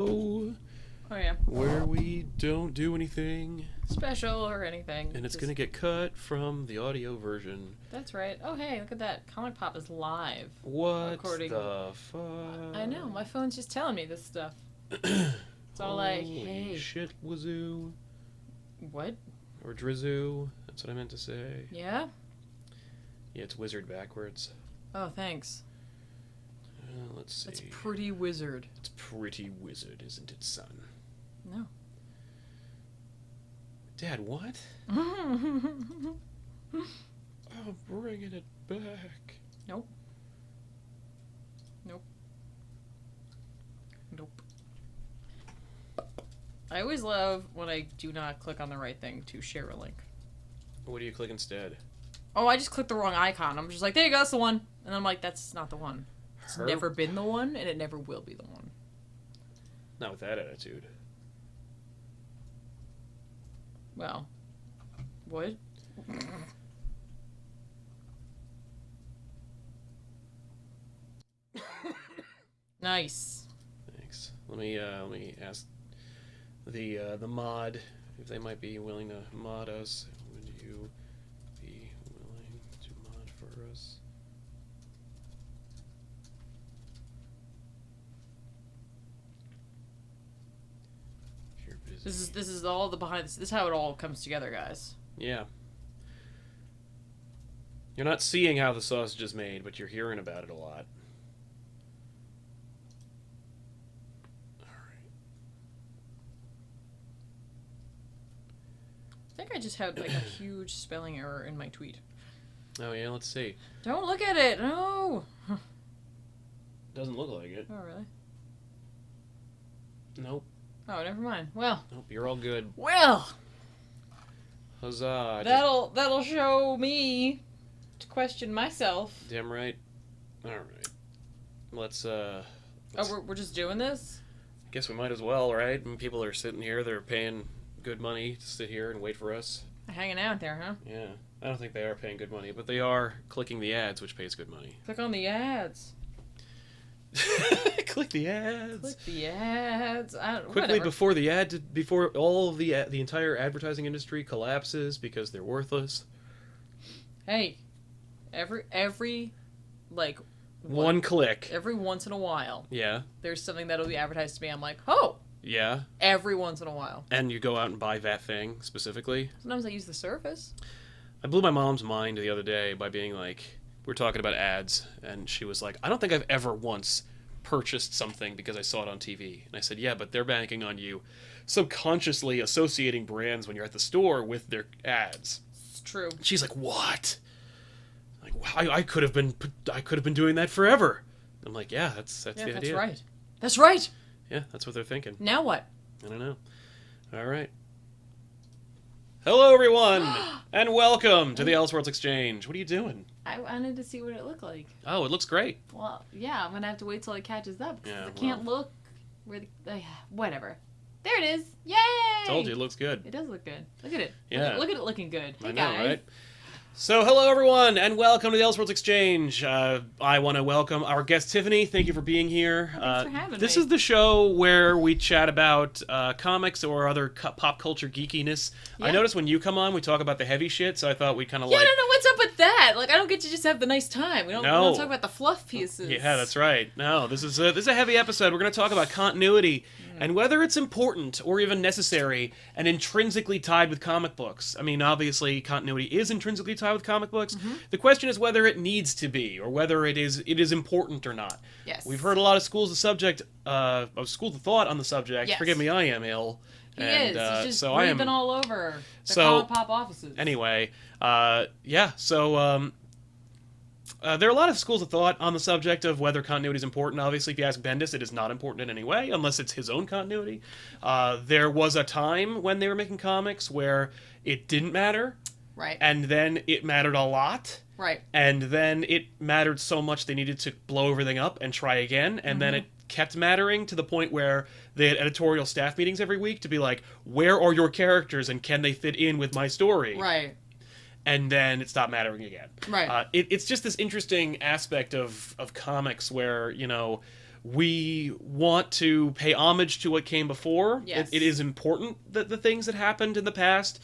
Oh yeah. Where we don't do anything special or anything. and it's gonna get cut from the audio version. That's right. Oh hey, look at that. ComicPOP is live. What According... the fuck? I know, my phone's just telling me this stuff. It's all like, hey. Shit, wazoo. What? Or drizoo. That's what I meant to say. Yeah? Yeah, it's wizard backwards. Oh, thanks. Let's see. It's pretty wizard. It's pretty wizard, isn't it, son? No. Dad, what? I'm bringing it back. Nope. Nope. Nope. I always love when I do not click on the right thing to share a link. What do you click instead? Oh, I just clicked the wrong icon. I'm just like, there you go, that's the one. And I'm like, that's not the one. It's never been the one, and it never will be the one. Not with that attitude. Well, what? Nice. Thanks. Let me ask the mod if they might be willing to mod us. Would you be willing to mod for us? If you're busy. This is all the behind. This is how it all comes together, guys. Yeah. You're not seeing how the sausage is made, but you're hearing about it a lot. I think I just had like a huge spelling error in my tweet. Oh yeah, let's see. Don't look at it. No. Doesn't look like it. Oh really? Nope. Oh, never mind. Well. Nope. You're all good. Well. Huzzah! That'll show me to question myself. Damn right. All right. Let's Oh, we're just doing this? Guess we might as well, right? I mean, people are sitting here, they're paying good money to sit here and wait for us. They're hanging out there, huh? Yeah. I don't think they are paying good money, but they are clicking the ads, which pays good money. Click on the ads. Click the ads. Click the ads. Quickly whatever. before all of the entire advertising industry collapses because they're worthless. Hey, every like one click. Every once in a while. Yeah. There's something that'll be advertised to me. I'm like, oh. Yeah. Every once in a while. And you go out and buy that thing specifically. Sometimes I use the Surface. I blew my mom's mind the other day by being like, we're talking about ads, and she was like, I don't think I've ever once purchased something because I saw it on TV. And I said, yeah, but they're banking on you subconsciously associating brands when you're at the store with their ads. It's true. She's like, what? Like, wow, I could have been doing that forever. I'm like, yeah, that's the idea. That's right. That's right. Yeah, that's what they're thinking. Now what? I don't know. All right. Hello, everyone, and welcome to the Elseworlds Exchange. What are you doing? I wanted to see what it looked like. Oh, it looks great. Well, yeah, I'm gonna have to wait till it catches up. Yeah, I can't look where whatever. There it is. Yay! Told you, it looks good. It does look good. Look at it. Yeah. Look at it looking good. Hey, I know, guys. right? So, hello everyone, and welcome to the Elseworlds Exchange. I want to welcome our guest Tiffany. Thank you for being here. Thanks for having me. This is the show where we chat about comics or other pop culture geekiness. Yeah. I noticed when you come on, we talk about the heavy shit, so I thought we'd kind of I don't know what's up with that. Like, I don't get to just have the nice time. We don't talk about the fluff pieces. Yeah, that's right. No, this is a heavy episode. We're going to talk about continuity and whether it's important or even necessary and intrinsically tied with comic books. I mean, obviously, continuity is intrinsically tied with comic books. Mm-hmm. The question is whether it needs to be or whether it is important or not. Yes. We've heard a lot of schools of thought on the subject. Yes. Forgive me, I am ill. He is. He's just breathing all over the ComicPOP offices. Anyway, there are a lot of schools of thought on the subject of whether continuity is important. Obviously, if you ask Bendis, it is not important in any way, unless it's his own continuity. There was a time when they were making comics where it didn't matter. Right. And then it mattered a lot. Right. And then it mattered so much they needed to blow everything up and try again. And then it kept mattering to the point where they had editorial staff meetings every week to be like, where are your characters and can they fit in with my story? Right. And then it stopped mattering again. Right. It's just this interesting aspect of comics where, you know, we want to pay homage to what came before. Yes. It is important that the things that happened in the past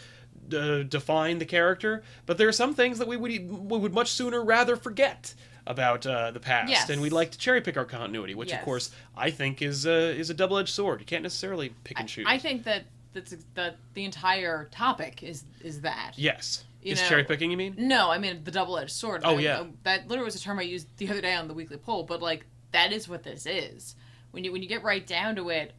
define the character, but there are some things that we would much sooner rather forget about the past, Yes. and we'd like to cherry pick our continuity, which Yes. of course I think is a double-edged sword. You can't necessarily pick and choose. I think that the entire topic is that. Yes. You Is know- cherry picking, you mean? No, I mean the double-edged sword. Oh, yeah. That literally was a term I used the other day on the weekly poll, but like that is what this is. When you get right down to it,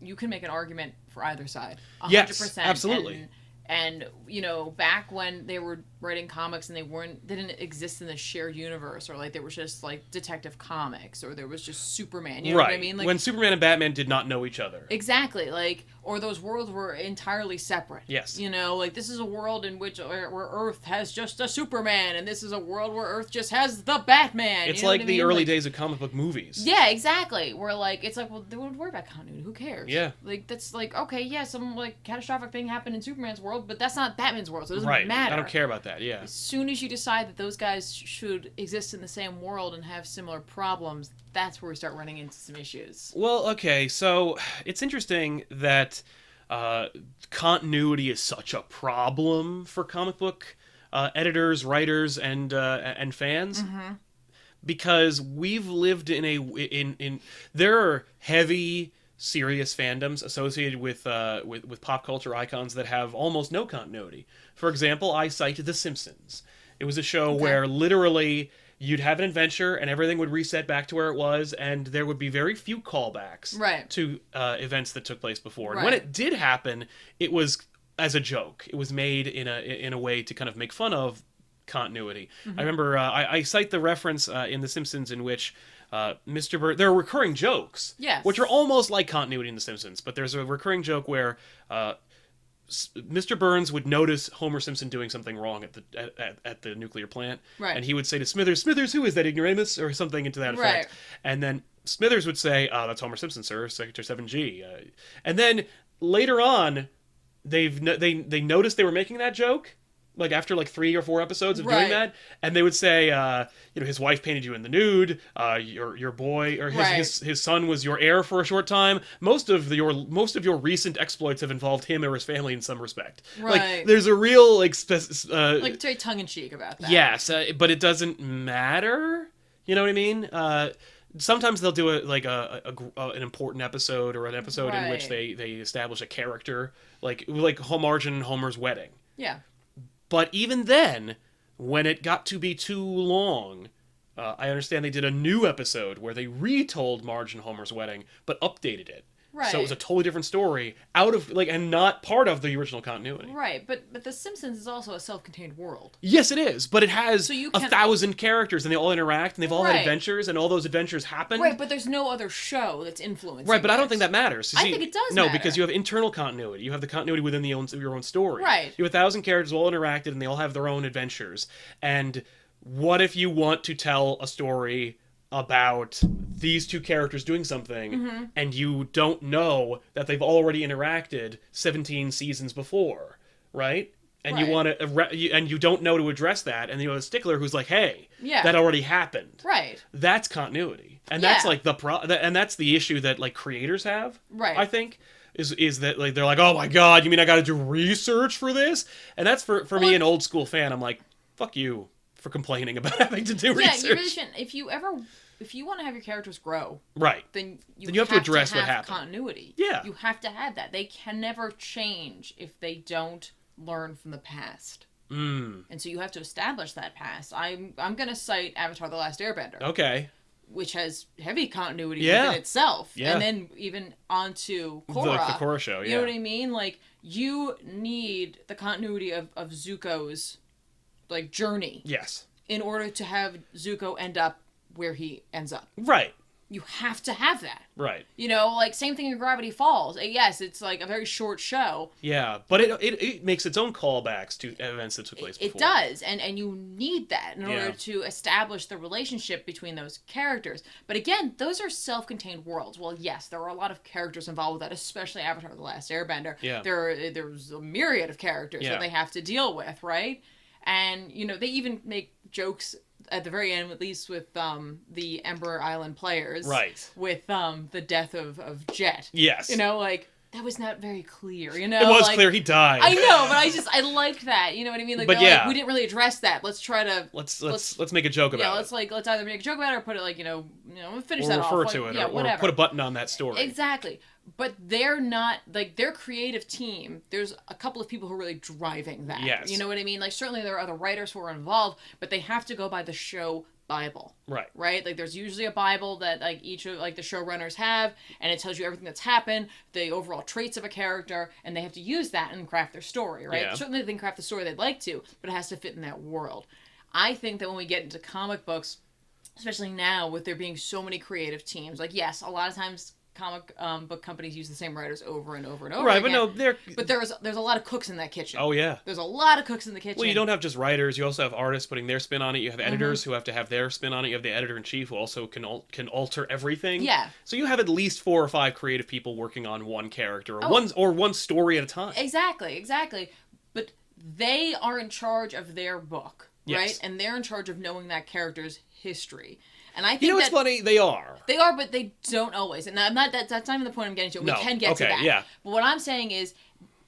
you can make an argument for either side. 100%. Yes, absolutely. And you know, back when they were writing comics and they didn't exist in the shared universe, or like there was just like Detective Comics, or there was just Superman. You know what I mean? Like, when Superman and Batman did not know each other. exactly, like, or those worlds were entirely separate. Yes. You know, like this is a world in which where Earth has just a Superman, and this is a world where Earth just has the Batman. It's you know like what I the mean? early Like, days of comic book movies. yeah, exactly. Where like it's like, well, they wouldn't worry about continuity. Who cares? Yeah. Like that's like, okay, yeah, some like catastrophic thing happened in Superman's world, but that's not Batman's world, so it doesn't Right. matter. I don't care about that. Yeah. As soon as you decide that those guys should exist in the same world and have similar problems, that's where we start running into some issues. Well, okay, so it's interesting that continuity is such a problem for comic book editors, writers, and fans, because we've lived in there are heavy, serious fandoms associated with pop culture icons that have almost no continuity. For example, I cite The Simpsons. It was a show where literally you'd have an adventure and everything would reset back to where it was, and there would be very few callbacks to events that took place before. And when it did happen, it was as a joke. It was made in a way to kind of make fun of continuity. I remember I cite the reference in The Simpsons in which Mr. Burns, there are recurring jokes, which are almost like continuity in The Simpsons, but there's a recurring joke where Mr. Burns would notice Homer Simpson doing something wrong at the nuclear plant, and he would say to Smithers, "Smithers, who is that ignoramus?" or something into that effect. And then Smithers would say, "Oh, that's Homer Simpson, sir, Sector 7G." And then later on, they noticed they were making that joke, like after like 3 or 4 episodes of doing that, and they would say, his wife painted you in the nude, your boy or his son was your heir for a short time. Most of your recent exploits have involved him or his family in some respect. Like there's a real like very tongue in cheek about that. Yes, but it doesn't matter. You know what I mean? Sometimes they'll do an important episode or an episode in which they establish a character, like Marge and Homer's wedding. Yeah. But even then, when it got to be too long, I understand they did a new episode where they retold Marge and Homer's wedding, but updated it. Right. So it was a totally different story, and not part of the original continuity. Right, but The Simpsons is also a self-contained world. Yes, it is, but it has 1,000 characters, and they all interact, and they've all had adventures, and all those adventures happen. Right, but there's no other show that's influencing. Right, but I don't think that matters. I think it does No, matter. because you have internal continuity. You have the continuity within your own story. Right. You have 1,000 characters all interacted, and they all have their own adventures. And what if you want to tell a story about these two characters doing something, and you don't know that they've already interacted 17 seasons before, right? And you want to, and you don't know to address that, and you have a stickler who's like, "Hey, that already happened." Right. That's continuity, and that's like and that's the issue that like creators have. Right. I think is that like they're like, "Oh my god, you mean I got to do research for this?" And that's for me, an old school fan. I'm like, "Fuck you for complaining about having to do research." Yeah, you really shouldn't. If you want to have your characters grow, then you have to address what happened. Continuity. Yeah. You have to have that. They can never change if they don't learn from the past. And so you have to establish that past. I'm gonna cite Avatar: The Last Airbender. Okay. Which has heavy continuity within itself. Yeah. And then even onto Korra. The Korra show, You know what I mean? Like, you need the continuity of Zuko's, like, journey. Yes. In order to have Zuko end up where he ends up. Right. You have to have that. Right. You know, like, same thing in Gravity Falls. Yes, it's like a very short show. Yeah, but it makes its own callbacks to events that took place before. It does, and you need that in order to establish the relationship between those characters. But again, those are self-contained worlds. Well, yes, there are a lot of characters involved with that, especially Avatar: The Last Airbender. Yeah. There's a myriad of characters that they have to deal with, right? And, you know, they even make jokes at the very end, at least with the Ember Island players, Right. with the death of Jet. Yes. You know, like, that was not very clear, you know? It was like, clear he died. I know, but I liked that, you know what I mean? Like, But they're yeah. like, we didn't really address that. Let's try to... Let's make a joke about it. Let's either make a joke about it or put it, like, finish or that refer off. to Like, it, or put a button on that story. Exactly. But they're not, like, their creative team, there's a couple of people who are really driving that. Yes. You know what I mean? Like, certainly there are other writers who are involved, but they have to go by the show Bible. Right? Like, there's usually a Bible that, like, each of, like, the showrunners have, and it tells you everything that's happened, the overall traits of a character, and they have to use that and craft their story, right? Yeah. Certainly they can craft the story they'd like to, but it has to fit in that world. I think that when we get into comic books, especially now with there being so many creative teams, like, yes, a lot of times comic book companies use the same writers over and over and over again. But there's a lot of cooks in that kitchen. Oh, yeah. There's a lot of cooks in the kitchen. Well, you don't have just writers. You also have artists putting their spin on it. You have editors who have to have their spin on it. You have the editor-in-chief who also can alter everything. Yeah. So you have at least 4 or 5 creative people working on one character or one story at a time. Exactly. But they are in charge of their book, right? Yes. And they're in charge of knowing that character's history. And I think it's funny, they are. They are, but they don't always. And I'm not. That's not even the point I'm getting to. We can get to that. Yeah. But what I'm saying is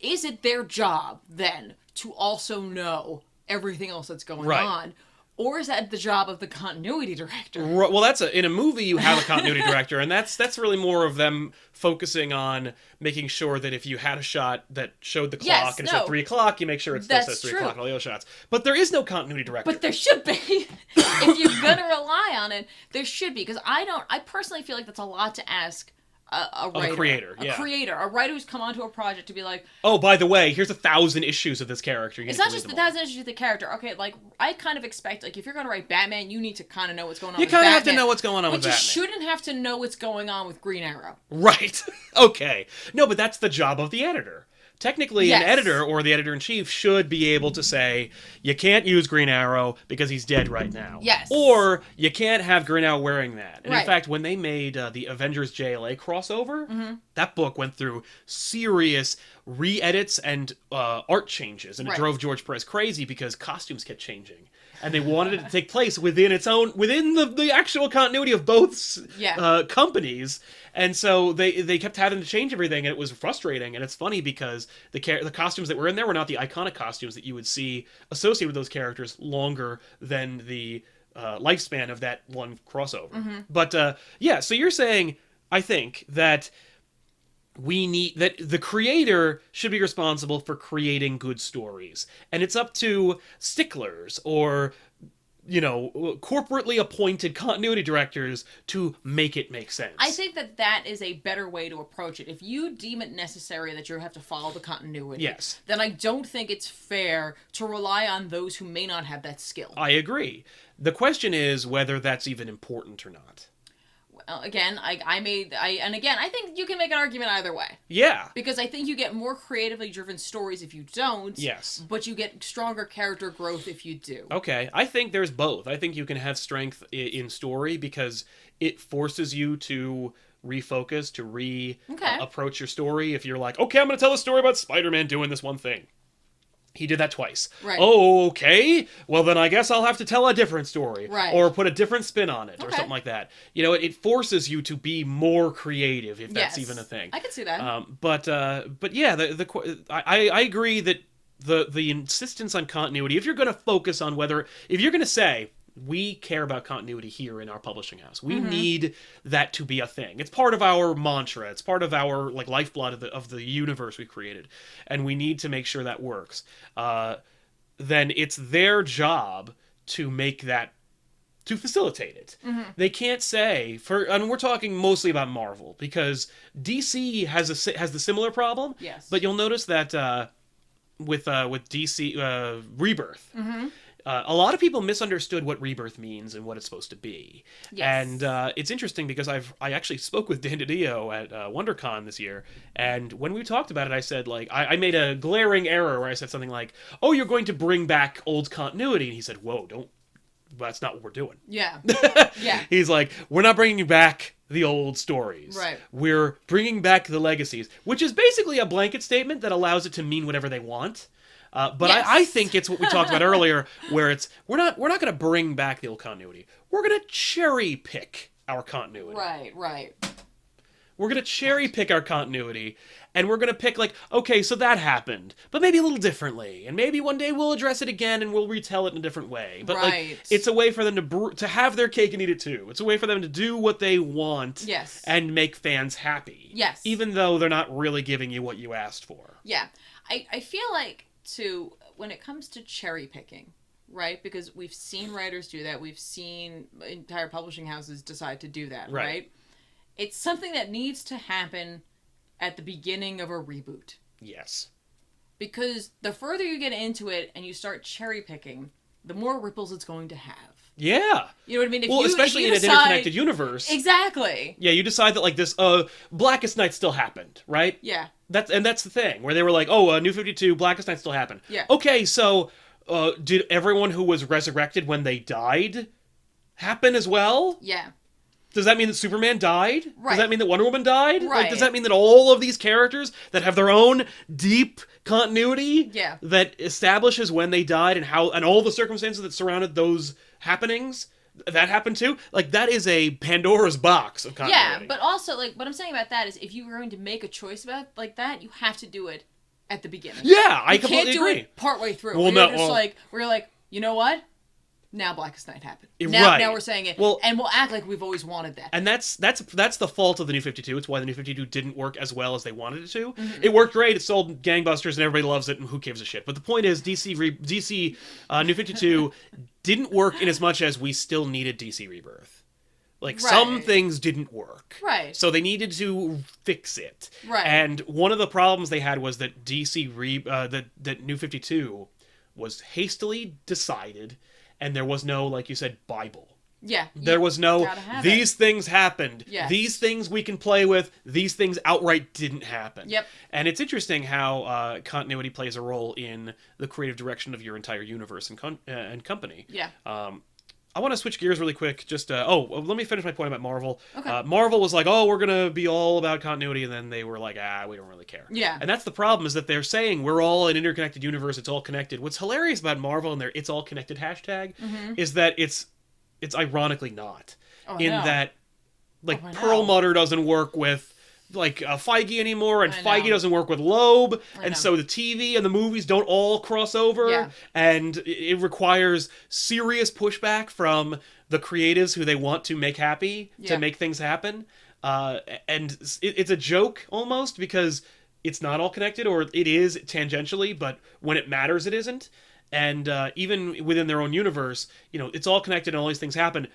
it their job then to also know everything else that's going on? Or is that the job of the continuity director? Well, that's in a movie you have a continuity director, and that's really more of them focusing on making sure that if you had a shot that showed the clock and it said 3 o'clock, you make sure it still says 3 o'clock and all the other shots. But there is no continuity director. But there should be. If you're gonna rely on it, there should be. Because I personally feel like that's a lot to ask a writer. A creator, a writer who's come onto a project to be like, oh, by the way, here's 1,000 issues of this character. It's not just 1,000 issues of the character. Okay, like, I kind of expect, like, if you're going to write Batman, you need to kind of know what's going on with Batman. You kind of have to know what's going on with Batman. But you shouldn't have to know what's going on with Green Arrow. Right. Okay. No, but that's the job of the editor. Technically, an editor or the editor-in-chief should be able to say, you can't use Green Arrow because he's dead right now. Yes. Or you can't have Green Arrow wearing that. And in fact, when they made the Avengers JLA crossover, that book went through serious re-edits and art changes. And it drove George Perez crazy because costumes kept changing. And they wanted it to take place within the actual continuity of both companies. And so they kept having to change everything, and it was frustrating. And it's funny because the costumes that were in there were not the iconic costumes that you would see associated with those characters longer than the lifespan of that one crossover. But so you're saying, I think, that that the creator should be responsible for creating good stories, and it's up to sticklers or corporately appointed continuity directors to make it make sense. I think that is a better way to approach it. If you deem it necessary that you have to follow the continuity, then I don't think it's fair to rely on those who may not have that skill. I agree. The question is whether that's even important or not. Again, I think you can make an argument either way. Yeah. Because I think you get more creatively driven stories if you don't. Yes. But you get stronger character growth if you do. Okay. I think there's both. I think you can have strength in story because it forces you to refocus, to approach your story. If you're like, okay, I'm going to tell a story about Spider-Man doing this one thing. He did that twice. Right. Oh, okay. Well, then I guess I'll have to tell a different story. Right. Or put a different spin on it or something like that. It forces you to be more creative, if that's even a thing. I can see that. But yeah, I agree that the insistence on continuity, if you're going to focus on if you're going to say, we care about continuity here in our publishing house. We need that to be a thing. It's part of our mantra. It's part of our lifeblood of the universe we've created, and we need to make sure that works. Then it's their job to make that, to facilitate it. They can't say and we're talking mostly about Marvel because DC has the similar problem. Yes. But you'll notice that with DC Rebirth. A lot of people misunderstood what Rebirth means and what it's supposed to be. Yes. And it's interesting because I actually spoke with Dan DiDio at WonderCon this year, and when we talked about it, I said, I made a glaring error where I said something like, oh, you're going to bring back old continuity, and he said, whoa, that's not what we're doing. Yeah. Yeah. He's like, we're not bringing back the old stories. Right. We're bringing back the legacies, which is basically a blanket statement that allows it to mean whatever they want. But Yes. I think it's what we talked about earlier, where it's we're not going to bring back the old continuity. We're going to cherry pick our continuity. Right. We're going to cherry pick our continuity, and we're going to pick, like, okay, so that happened, but maybe a little differently, and maybe one day we'll address it again and we'll retell it in a different way. But, like, it's a way for them to have their cake and eat it too. It's a way for them to do what they want Yes. and make fans happy. Yes. Even though they're not really giving you what you asked for. Yeah. I feel like, too, when it comes to cherry picking, right? Because we've seen writers do that. We've seen entire publishing houses decide to do that, right? It's something that needs to happen at the beginning of a reboot. Yes. Because the further you get into it and you start cherry picking, the more ripples it's going to have. Yeah. You know what I mean? Especially in an interconnected universe. Exactly. Yeah, you decide that, like, this Blackest Night still happened, right? Yeah. That's the thing, where they were like, oh, New 52, Blackest Night still happened. Yeah. Okay, so did everyone who was resurrected when they died happen as well? Yeah. Does that mean that Superman died? Right. Does that mean that Wonder Woman died? Right. Like, does that mean that all of these characters that have their own deep continuity that establishes when they died and how and all the circumstances that surrounded those happenings, that happened too? Like, that is a Pandora's box of continuity. Yeah, but also, like, what I'm saying about that is if you're going to make a choice about like that, you have to do it at the beginning. Yeah, I completely agree. You can't do it partway through. Well, we're like, you know what? Now Blackest Night happened. Now we're saying it. Well, and we'll act like we've always wanted that. And that's the fault of the New 52. It's why the New 52 didn't work as well as they wanted it to. Mm-hmm. It worked great. It sold gangbusters and everybody loves it and who gives a shit. But the point is DC New 52 didn't work in as much as we still needed DC Rebirth. Like, some things didn't work. Right. So they needed to fix it. Right. And one of the problems they had was that that New 52 was hastily decided. And there was no, like you said, Bible. Yeah. There was no, these things happened. Yes. These things we can play with. These things outright didn't happen. Yep. And it's interesting how continuity plays a role in the creative direction of your entire universe and company. Yeah. I want to switch gears really quick. Just let me finish my point about Marvel. Okay. Marvel was like, oh, we're gonna be all about continuity, and then they were like, we don't really care. Yeah. And that's the problem, is that they're saying we're all an interconnected universe. It's all connected. What's hilarious about Marvel and their "it's all connected" hashtag is that it's ironically not. That, like, Perlmutter doesn't work with, like, Feige anymore, and Feige doesn't work with Loeb, and so the TV and the movies don't all cross over, and it requires serious pushback from the creatives who they want to make happy to make things happen. And it's a joke almost, because it's not all connected, or it is tangentially, but when it matters, it isn't. And even within their own universe, it's all connected and all these things happen.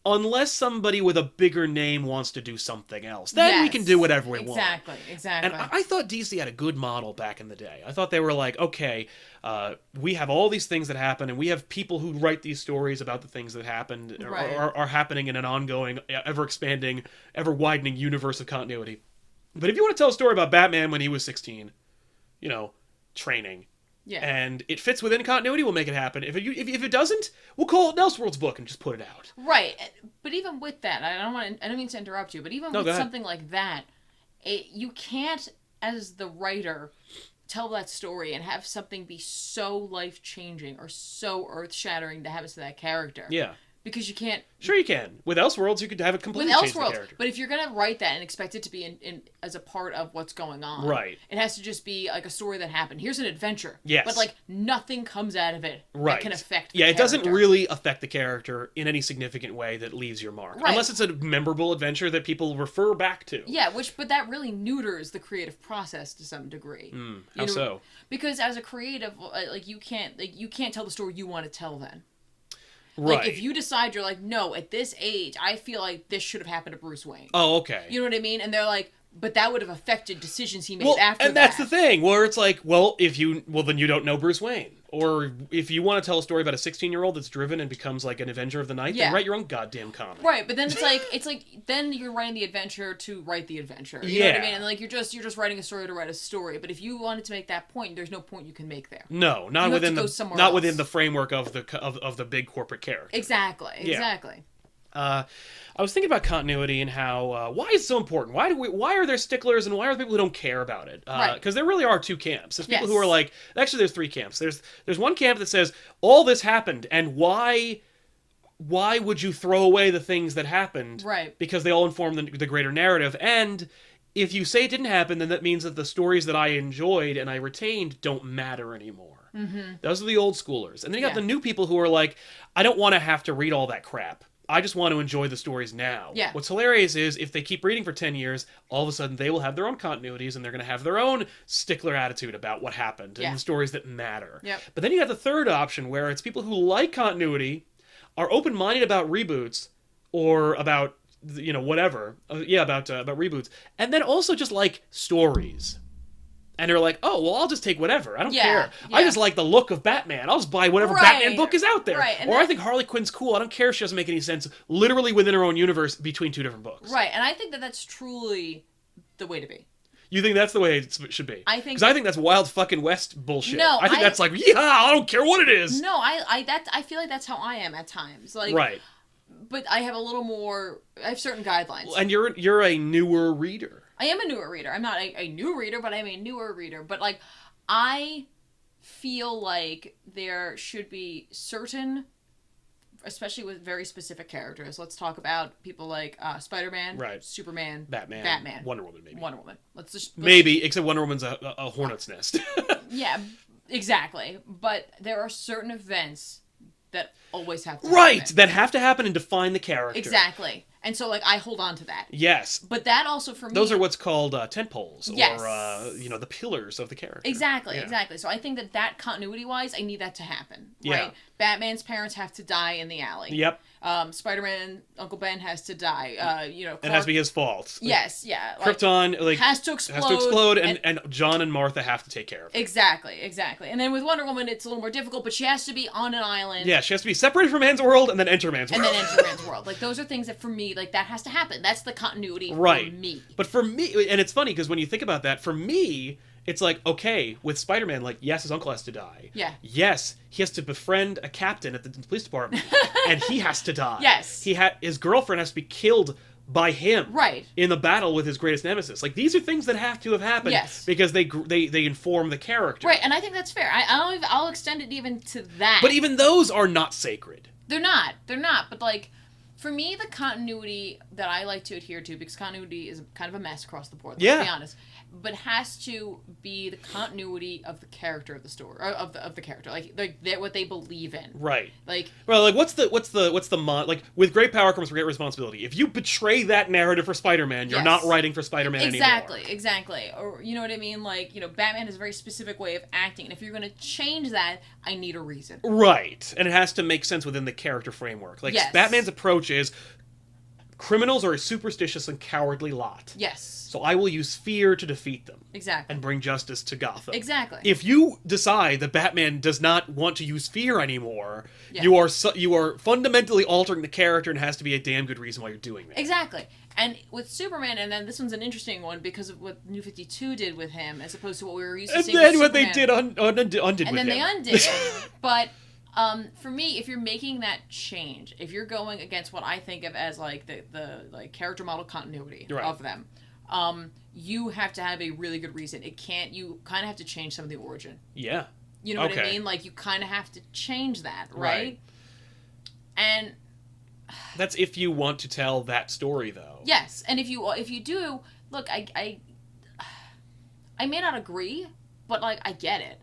Unless somebody with a bigger name wants to do something else, then we can do whatever we want. Exactly. And I thought DC had a good model back in the day. I thought they were like, okay, we have all these things that happen, and we have people who write these stories about the things that happened are happening in an ongoing, ever-expanding, ever-widening universe of continuity. But if you want to tell a story about Batman when he was 16, training, and it fits within continuity, we'll make it happen. If it doesn't, we'll call it an Elseworlds book and just put it out. Right. But even with that, I don't mean to interrupt you, but even with something like that, you can't, as the writer, tell that story and have something be so life-changing or so earth-shattering that happens to that character. Yeah. Because you can't... Sure you can. With Elseworlds, you could have it completely change the character. But if you're going to write that and expect it to be in as a part of what's going on, it has to just be like a story that happened. Here's an adventure. Yes. But, like, nothing comes out of it that can affect the character. It doesn't really affect the character in any significant way that leaves your mark. Right. Unless it's a memorable adventure that people refer back to. Yeah, but that really neuters the creative process to some degree. How so? Because as a creative, you can't tell the story you want to tell then. Right. Like, if you decide you're like, no, at this age, I feel like this should have happened to Bruce Wayne. Oh, okay. You know what I mean? And they're like, but that would have affected decisions he made after that. And that's the thing, where it's like, then you don't know Bruce Wayne. Or if you want to tell a story about a 16-year-old that's driven and becomes like an Avenger of the Night, then write your own goddamn comic. Right, but then it's like then you're writing the adventure to write the adventure. You know what I mean? And like you're just writing a story to write a story. But if you wanted to make that point, there's no point you can make there. No, within the framework of the big corporate character. Exactly. I was thinking about continuity and how why is it so important? Why are there sticklers and why are there people who don't care about it? Because there really are two camps. There's people who are like, actually, there's three camps. There's one camp that says all this happened and why would you throw away the things that happened? Right. Because they all inform the greater narrative. And if you say it didn't happen, then that means that the stories that I enjoyed and I retained don't matter anymore. Mm-hmm. Those are the old schoolers. And then you got the new people who are like, I don't want to have to read all that crap. I just want to enjoy the stories now. Yeah. What's hilarious is if they keep reading for 10 years, all of a sudden they will have their own continuities and they're going to have their own stickler attitude about what happened and the stories that matter. Yep. But then you got the third option where it's people who like continuity, are open-minded about reboots or about, whatever. About reboots. And then also just like stories. And they're like, oh, well, I'll just take whatever. I don't care. Yeah. I just like the look of Batman. I'll just buy whatever Batman book is out there. Right. Or I think Harley Quinn's cool. I don't care if she doesn't make any sense literally within her own universe between two different books. Right. And I think that that's truly the way to be. You think that's the way it should be? I think... Because I think that's Wild fucking West bullshit. No, I think that's like, yeah, I don't care what it is. No, I feel like that's how I am at times. Like, right. But I have a little more... I have certain guidelines. And you're a newer reader. I am a newer reader. I'm not a new reader, but I'm a newer reader. But, like, I feel like there should be certain, especially with very specific characters. Let's talk about people like Spider-Man, right. Superman, Batman, Wonder Woman, maybe. Wonder Woman. Maybe, except Wonder Woman's a hornet's nest. Yeah, exactly. But there are certain events that always have to happen. Right, that have to happen and define the character. Exactly. And so, like, I hold on to that. Yes. But that also, for me... Those are what's called tentpoles. Yes. Or, the pillars of the character. Exactly, exactly. So I think that continuity-wise, I need that to happen. Right? Yeah. Batman's parents have to die in the alley. Yep. Spider-Man, Uncle Ben has to die. Clark... It has to be his fault. Yes, yeah. Krypton, has to explode. And John and Martha have to take care of it. Exactly. And then with Wonder Woman, it's a little more difficult, but she has to be on an island. Yeah, she has to be separated from man's world and then enter man's world. Like, those are things that, for me, like, that has to happen. That's the continuity for me. But for me, and it's funny, because when you think about that, for me... It's like, okay, with Spider-Man, like, yes, his uncle has to die. Yeah. Yes, he has to befriend a captain at the police department, and he has to die. Yes. His girlfriend has to be killed by him. Right. In the battle with his greatest nemesis. Like, these are things that have to have happened. Yes. Because they inform the character. Right, and I think that's fair. I'll extend it even to that. But even those are not sacred. They're not. But, like, for me, the continuity that I like to adhere to, because continuity is kind of a mess across the board, let's be honest, but has to be the continuity of the character of the story, or of the character, like what they believe in. Right. Like, well, like what's the like, with great power comes great responsibility. If you betray that narrative for Spider-Man, you're not writing for Spider-Man anymore. Exactly. Or, you know what I mean? Like, Batman has a very specific way of acting, and if you're going to change that, I need a reason. Right. And it has to make sense within the character framework. Like, Batman's approach is, criminals are a superstitious and cowardly lot. Yes. So I will use fear to defeat them. Exactly. And bring justice to Gotham. Exactly. If you decide that Batman does not want to use fear anymore, you are fundamentally altering the character, and it has to be a damn good reason why you're doing that. Exactly. And with Superman, and then this one's an interesting one because of what New 52 did with him, as opposed to what we were used to seeing with Superman. And then what they did undid with him. And then they undid it. But... for me, if you're making that change, if you're going against what I think of as, like, the like character model continuity of them, you have to have a really good reason. You kind of have to change some of the origin. Yeah. You know what I mean? Like, you kind of have to change that, right? And that's if you want to tell that story, though. Yes, and if you do, look, I may not agree, but, like, I get it.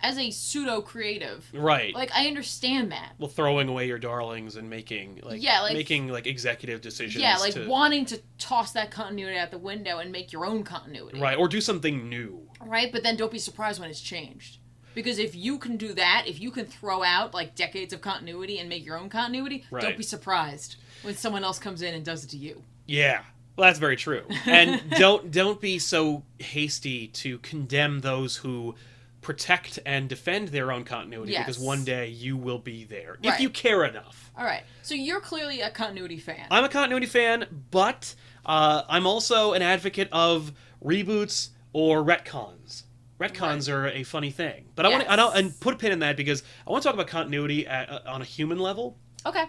As a pseudo-creative. Right. Like, I understand that. Well, throwing away your darlings and making executive decisions. Yeah, like, wanting to toss that continuity out the window and make your own continuity. Right, or do something new. Right, but then don't be surprised when it's changed. Because if you can do that, if you can throw out, like, decades of continuity and make your own continuity, don't be surprised when someone else comes in and does it to you. Yeah. Well, that's very true. And don't be so hasty to condemn those who protect and defend their own continuity, because one day you will be there if you care enough. All right. So you're clearly a continuity fan. I'm a continuity fan, but I'm also an advocate of reboots or retcons. Retcons are a funny thing, but I want to put a pin in that because I want to talk about continuity on a human level. Okay.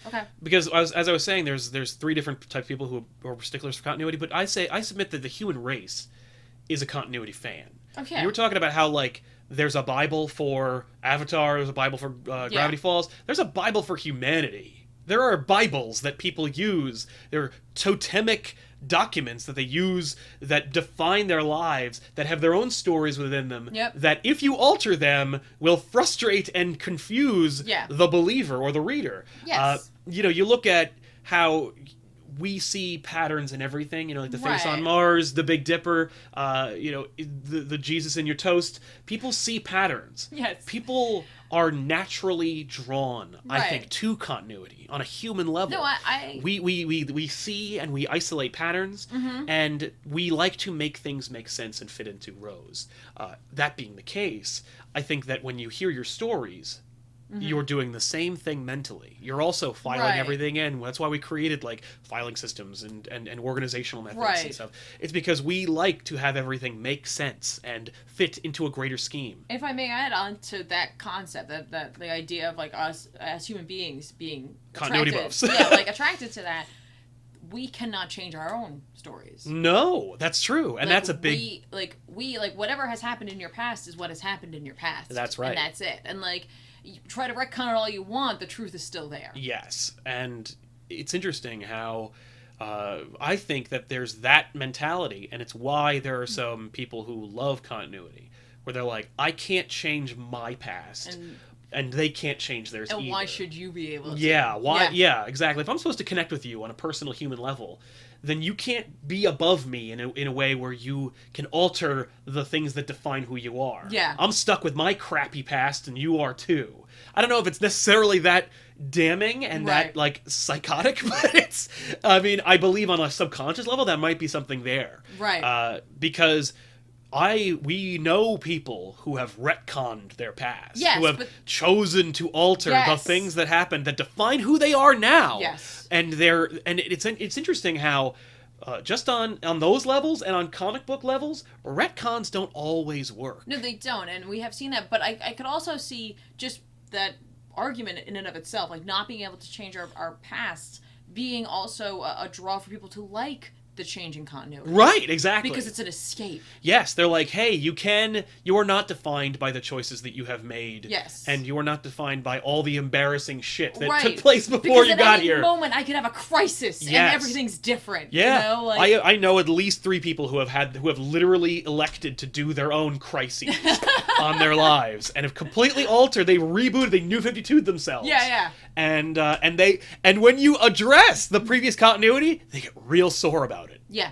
Okay. Because as I was saying, there's three different types of people who are sticklers for continuity, but I submit that the human race is a continuity fan. Okay. You were talking about how, like, there's a Bible for Avatar, there's a Bible for Gravity Falls, there's a Bible for humanity. There are Bibles that people use. They're totemic documents that they use that define their lives, that have their own stories within them, that if you alter them will frustrate and confuse the believer or the reader. Yes. You look at how we see patterns in everything, like the face on Mars, the Big Dipper, the Jesus in your toast. People see patterns. Yes. People are naturally drawn, I think, to continuity on a human level. No, we see and we isolate patterns, and we like to make things make sense and fit into rows. That being the case, I think that when you hear your stories, you're doing the same thing mentally. You're also filing everything in. That's why we created, like, filing systems and organizational methods and stuff. It's because we like to have everything make sense and fit into a greater scheme. If I may add on to that concept, that the idea of, like, us as human beings being continuity buffs. attracted to that, we cannot change our own stories. No, that's true. And that's a big... We whatever has happened in your past is what has happened in your past. That's right. And that's it. And, like, you try to retcon it all you want, the truth is still there. Yes, and it's interesting how I think that there's that mentality, and it's why there are some people who love continuity, where they're like, I can't change my past, and they can't change theirs either. And why should you be able to? Yeah, why? Yeah, exactly. If I'm supposed to connect with you on a personal human level, then you can't be above me in a way where you can alter the things that define who you are. Yeah. I'm stuck with my crappy past, and you are too. I don't know if it's necessarily that damning and that, like, psychotic, but it's... I mean, I believe on a subconscious level that might be something there. Right. Because... we know people who have retconned their past, who have chosen to alter the things that happened that define who they are now. Yes. And it's interesting how just on those levels and on comic book levels, retcons don't always work. No, they don't, and we have seen that. But I could also see just that argument in and of itself, like not being able to change our past, being also a draw for people to like the change in continuity. Right, exactly. Because it's an escape. Yes, they're like, hey, you are not defined by the choices that you have made. Yes. And you are not defined by all the embarrassing shit that took place before you got here. Because at any moment I could have a crisis and everything's different. Yeah. You know? Like... I know at least 3 people who have literally elected to do their own crises on their lives and have completely altered. They rebooted, they New 52'd themselves. Yeah. And when you address the previous continuity, they get real sore about it. Yeah,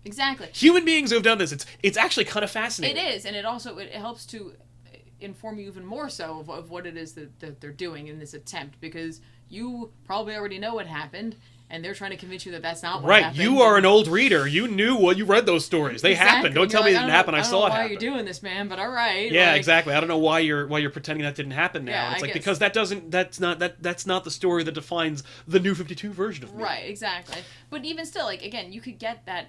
exactly. Human beings who have done this, it's actually kind of fascinating. It is, and it helps to inform you even more so of what it is that they're doing in this attempt, because you probably already know what happened, and they're trying to convince you that that's not what happened. Right, you are an old reader. You knew what you read those stories. They happened. Don't tell me it didn't happen. I saw it happen. I don't know why you're doing this, man, but all right. Yeah, exactly. I don't know why you're pretending that didn't happen now. Yeah, It's like because that's not the story that defines the New 52 version of me. Right, exactly. But even still, like, again, you could get that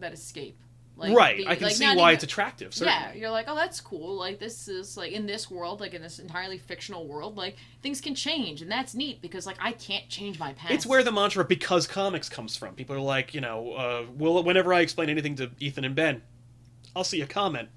escape. Like, right, I can see why it's attractive, certainly. Yeah, you're like, oh, that's cool. Like, this is, like, in this world, like, in this entirely fictional world, like, things can change, and that's neat, because, like, I can't change my past. It's where the mantra, because comics, comes from. People are like, whenever I explain anything to Ethan and Ben, I'll see a comment,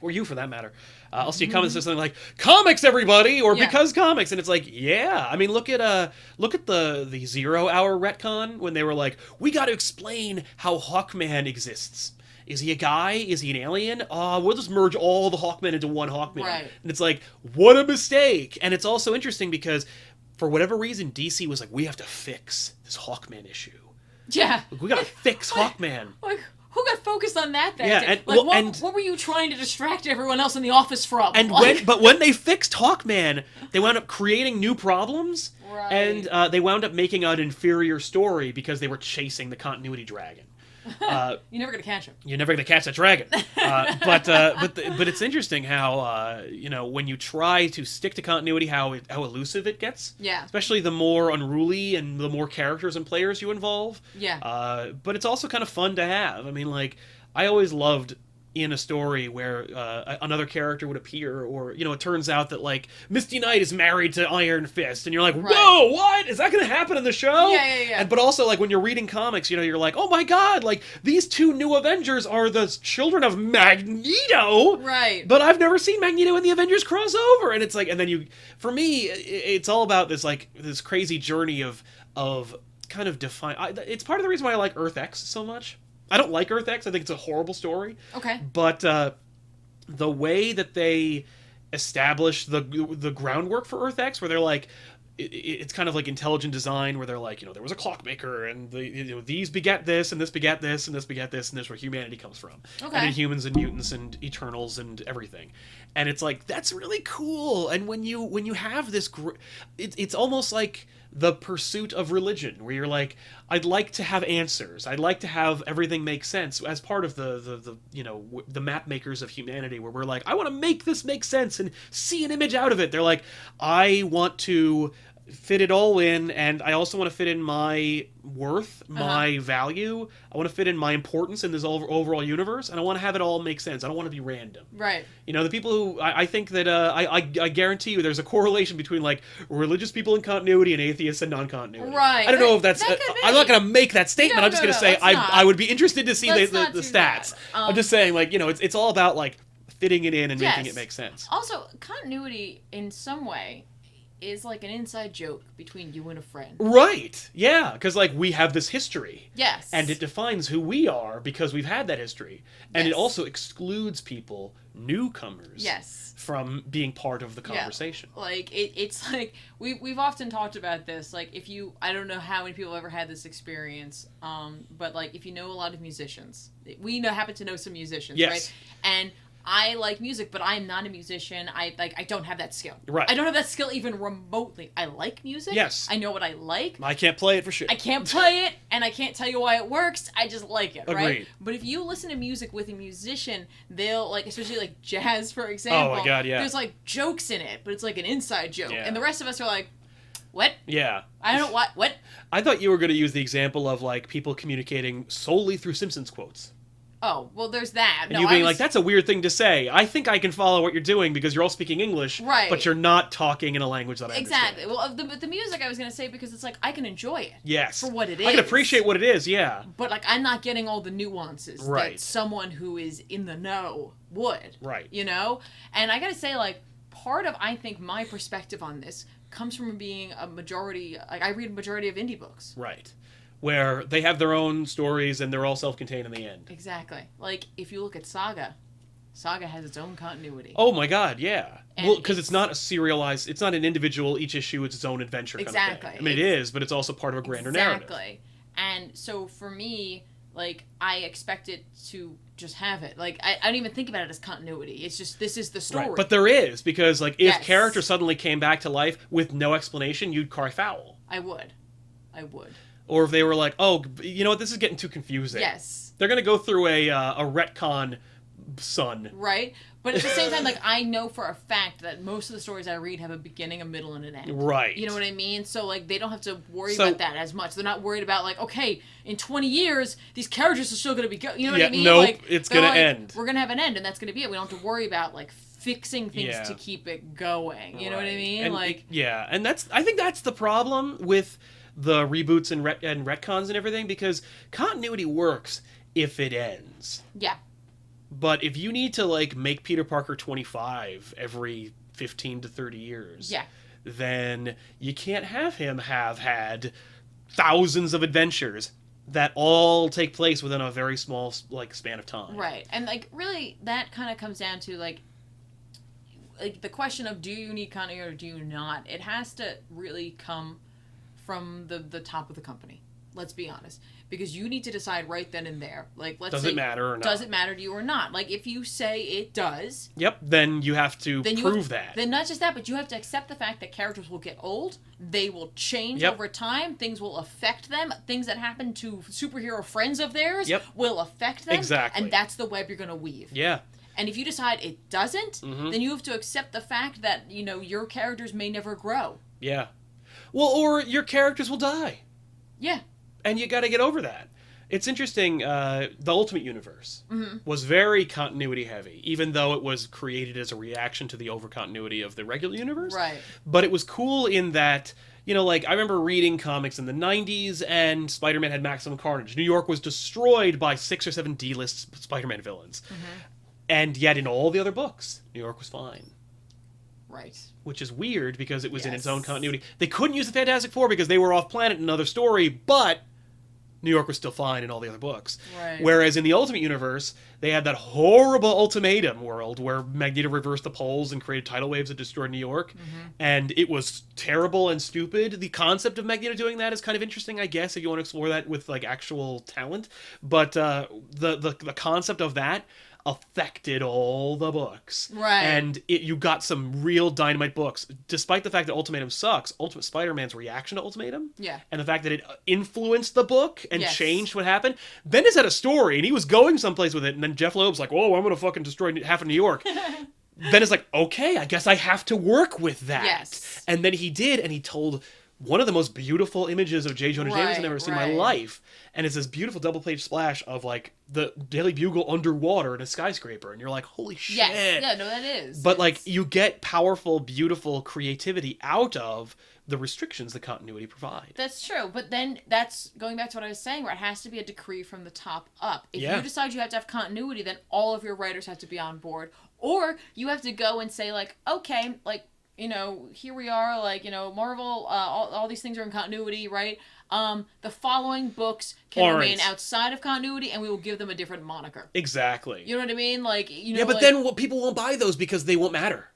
or you for that matter, I'll see a comment that says something like, comics, everybody, or because comics, and it's like, yeah. I mean, look at the 0 Hour retcon, when they were like, we gotta explain how Hawkman exists. Is he a guy? Is he an alien? We'll just merge all the Hawkmen into one Hawkman. Right. And it's like, what a mistake. And it's also interesting because, for whatever reason, DC was like, we have to fix this Hawkman issue. Yeah. We gotta fix Hawkman. Like, who got focused on that then? Yeah, what were you trying to distract everyone else in the office from? And when they fixed Hawkman, they wound up creating new problems. Right. And they wound up making an inferior story because they were chasing the continuity dragon. You're never gonna catch him. You're never gonna catch that dragon. But it's interesting how when you try to stick to continuity, how elusive it gets. Yeah. Especially the more unruly and the more characters and players you involve. Yeah. But it's also kind of fun to have. I mean, like, I always loved in a story where another character would appear, or it turns out that like Misty Knight is married to Iron Fist, and you're like, Right. whoa, what is that going to happen in the show? Yeah. But also, like, when you're reading comics, you're like, oh my god, like these two new Avengers are the children of Magneto, Right. but I've never seen Magneto in the Avengers crossover, and it's like, and then for me, it's all about this crazy journey of kind of define. It's part of the reason why I like Earth X so much. I don't like Earth X. I think it's a horrible story. Okay. But the way that they establish the groundwork for Earth X, where they're like, it's kind of like intelligent design, where they're like, there was a clockmaker, and these beget this, and this beget this, and this beget this, and this is where humanity comes from. Okay. And Inhumans and mutants and Eternals and everything. And it's like, that's really cool. And when you have this, it's almost like the pursuit of religion, where you're like, I'd like to have answers. I'd like to have everything make sense as part of the map makers of humanity, where we're like, I want to make this make sense and see an image out of it. They're like, I want to fit it all in, and I also want to fit in my worth, my value. I want to fit in my importance in this overall universe, and I want to have it all make sense. I don't want to be random. Right. The people who I think that I guarantee you there's a correlation between like religious people in continuity and atheists and non-continuity. Right. I don't know if that's. I'm not going to make that statement. No, I'm just going to say I would be interested to see the stats. I'm just saying, like, it's all about like fitting it in and making it make sense. Also, continuity in some way is like an inside joke between you and a friend. Right. Yeah, because like we have this history. Yes. And it defines who we are because we've had that history. And it also excludes people, newcomers. Yes. From being part of the conversation. Yeah. Like it's like we've often talked about this. Like if you, I don't know how many people have ever had this experience. But like if you know a lot of musicians, happen to know some musicians, yes. right? And I like music, but I'm not a musician. I don't have that skill. Right. I don't have that skill even remotely. I like music. Yes. I know what I like. I can't play it for shit. I can't play it, and I can't tell you why it works. I just like it, Agreed. right? But if you listen to music with a musician, they'll, like, especially like jazz, for example. Oh my god, yeah. There's like jokes in it, but it's like an inside joke, Yeah. and the rest of us are like, what? Yeah. I don't what? I thought you were going to use the example of like people communicating solely through Simpsons quotes. Oh, well, there's that. And you being like, that's a weird thing to say. I think I can follow what you're doing because you're all speaking English, right? But you're not talking in a language that I understand. Exactly. Well, the music I was going to say, because it's like, I can enjoy it. Yes. For what it is. I can appreciate what it is, yeah. But like, I'm not getting all the nuances right. that someone who is in the know would. Right. And I got to say, like, part of, I think, my perspective on this comes from being a majority, like, I read a majority of indie books. Right. Where they have their own stories and they're all self-contained in the end. Exactly. Like, if you look at Saga has its own continuity. Oh my god, yeah. And well, because it's not a serialized, it's not an individual, each issue, it's its own adventure kind of thing. I mean, it is, but it's also part of a grander narrative. Exactly. And so for me, like, I expect it to just have it. Like, I don't even think about it as continuity. It's just, this is the story. Right. But there is, because, like, if characters suddenly came back to life with no explanation, you'd cry foul. I would. Or if they were like, oh, you know what, this is getting too confusing. Yes. They're going to go through a retcon, son. Right? But at the same time, like, I know for a fact that most of the stories I read have a beginning, a middle, and an end. Right. You know what I mean? So, like, they don't have to worry about that as much. They're not worried about, like, okay, in 20 years, these characters are still going to be... You know what I mean? Nope, like, it's going to end. We're going to have an end, and that's going to be it. We don't have to worry about, like, fixing things to keep it going. You know what I mean? And like... and I think that's the problem with the reboots and retcons and everything, because continuity works if it ends. Yeah. But if you need to, like, make Peter Parker 25 every 15 to 30 years, then you can't have him have had thousands of adventures that all take place within a very small, like, span of time. Right. And, like, really, that kind of comes down to, like, the question of, do you need continuity or do you not? It has to really come from the top of the company. Let's be honest. Because you need to decide right then and there. Like, does it matter or not? Does it matter to you or not? Like, if you say it does... Yep, then you have to prove that. Then not just that, but you have to accept the fact that characters will get old, they will change over time, things will affect them, things that happen to superhero friends of theirs will affect them. Exactly. And that's the web you're going to weave. Yeah. And if you decide it doesn't, then you have to accept the fact that, you know, your characters may never grow. Yeah. Well, or your characters will die. Yeah. And you got to get over that. It's interesting, the Ultimate Universe was very continuity heavy, even though it was created as a reaction to the over-continuity of the regular universe. Right. But it was cool in that, you know, like, I remember reading comics in the 90s, and Spider-Man had Maximum Carnage. New York was destroyed by 6 or 7 D-list Spider-Man villains. And yet, in all the other books, New York was fine. Right. Which is weird, because it was in its own continuity. They couldn't use the Fantastic Four because they were off-planet in another story, but New York was still fine in all the other books. Right. Whereas in the Ultimate Universe, they had that horrible Ultimatum world where Magneto reversed the poles and created tidal waves that destroyed New York. And it was terrible and stupid. The concept of Magneto doing that is kind of interesting, I guess, if you want to explore that with, like, actual talent. But the concept of that affected all the books. Right. And you got some real dynamite books. Despite the fact that Ultimatum sucks, Ultimate Spider-Man's reaction to Ultimatum, and the fact that it influenced the book and changed what happened. Bendis had a story, and he was going someplace with it, and then Jeff Loeb's like, "Whoa, I'm going to fucking destroy half of New York." Bendis like, "Okay, I guess I have to work with that." Yes. And then he did, and he told one of the most beautiful images of J. Jonah Jameson I've ever seen in my life. And it's this beautiful double-page splash of, like, the Daily Bugle underwater in a skyscraper. And you're like, holy shit. Yes. Yeah, no, that is. But, like, you get powerful, beautiful creativity out of the restrictions that continuity provide. That's true. But then that's going back to what I was saying, where it has to be a decree from the top up. If you decide you have to have continuity, then all of your writers have to be on board. Or you have to go and say, like, okay, like, you know, here we are, like, you know, Marvel, all these things are in continuity, right? The following books can remain outside of continuity, and we will give them a different moniker. Exactly. You know what I mean? Like, you know, yeah, but like, then people won't buy those because they won't matter.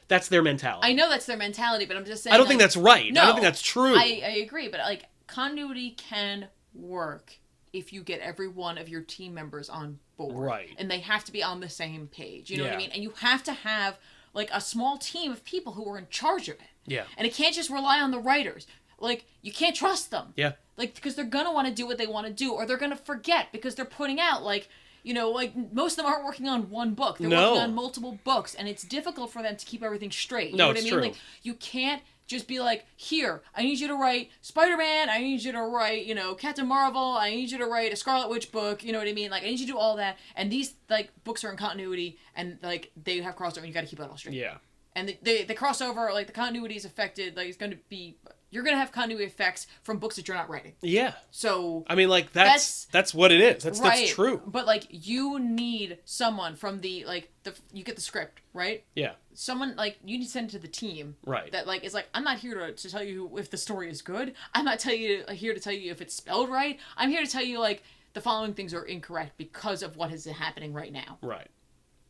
That's their mentality. I know that's their mentality, but I'm just saying. I don't think that's right. No, I don't think that's true. I agree, but, like, continuity can work if you get every one of your team members on board. Right. And they have to be on the same page. You know what I mean? And you have to have, like, a small team of people who are in charge of it. Yeah. And it can't just rely on the writers. Like, you can't trust them. Yeah. Like, because they're going to want to do what they want to do, or they're going to forget because they're putting out, like, you know, like, most of them aren't working on one book. They're working on multiple books, and it's difficult for them to keep everything straight. You know what I mean? True. Like, you can't just be like, here, I need you to write Spider-Man, I need you to write, you know, Captain Marvel, I need you to write a Scarlet Witch book, you know what I mean? Like, I need you to do all that, and these, like, books are in continuity, and, like, they have crossover, and you gotta keep it all straight. Yeah. And the crossover, like, the continuity is affected, like, it's gonna be, you're gonna have continuity effects from books that you're not writing. Yeah. So, I mean, like, that's what it is. That's true. But, like, you need someone from the, like, you get the script, right? Yeah. Someone, like, you need to send it to the team. Right. That, like, is like, I'm not here to tell you if the story is good. I'm not here to tell you if it's spelled right. I'm here to tell you, like, the following things are incorrect because of what is happening right now. Right.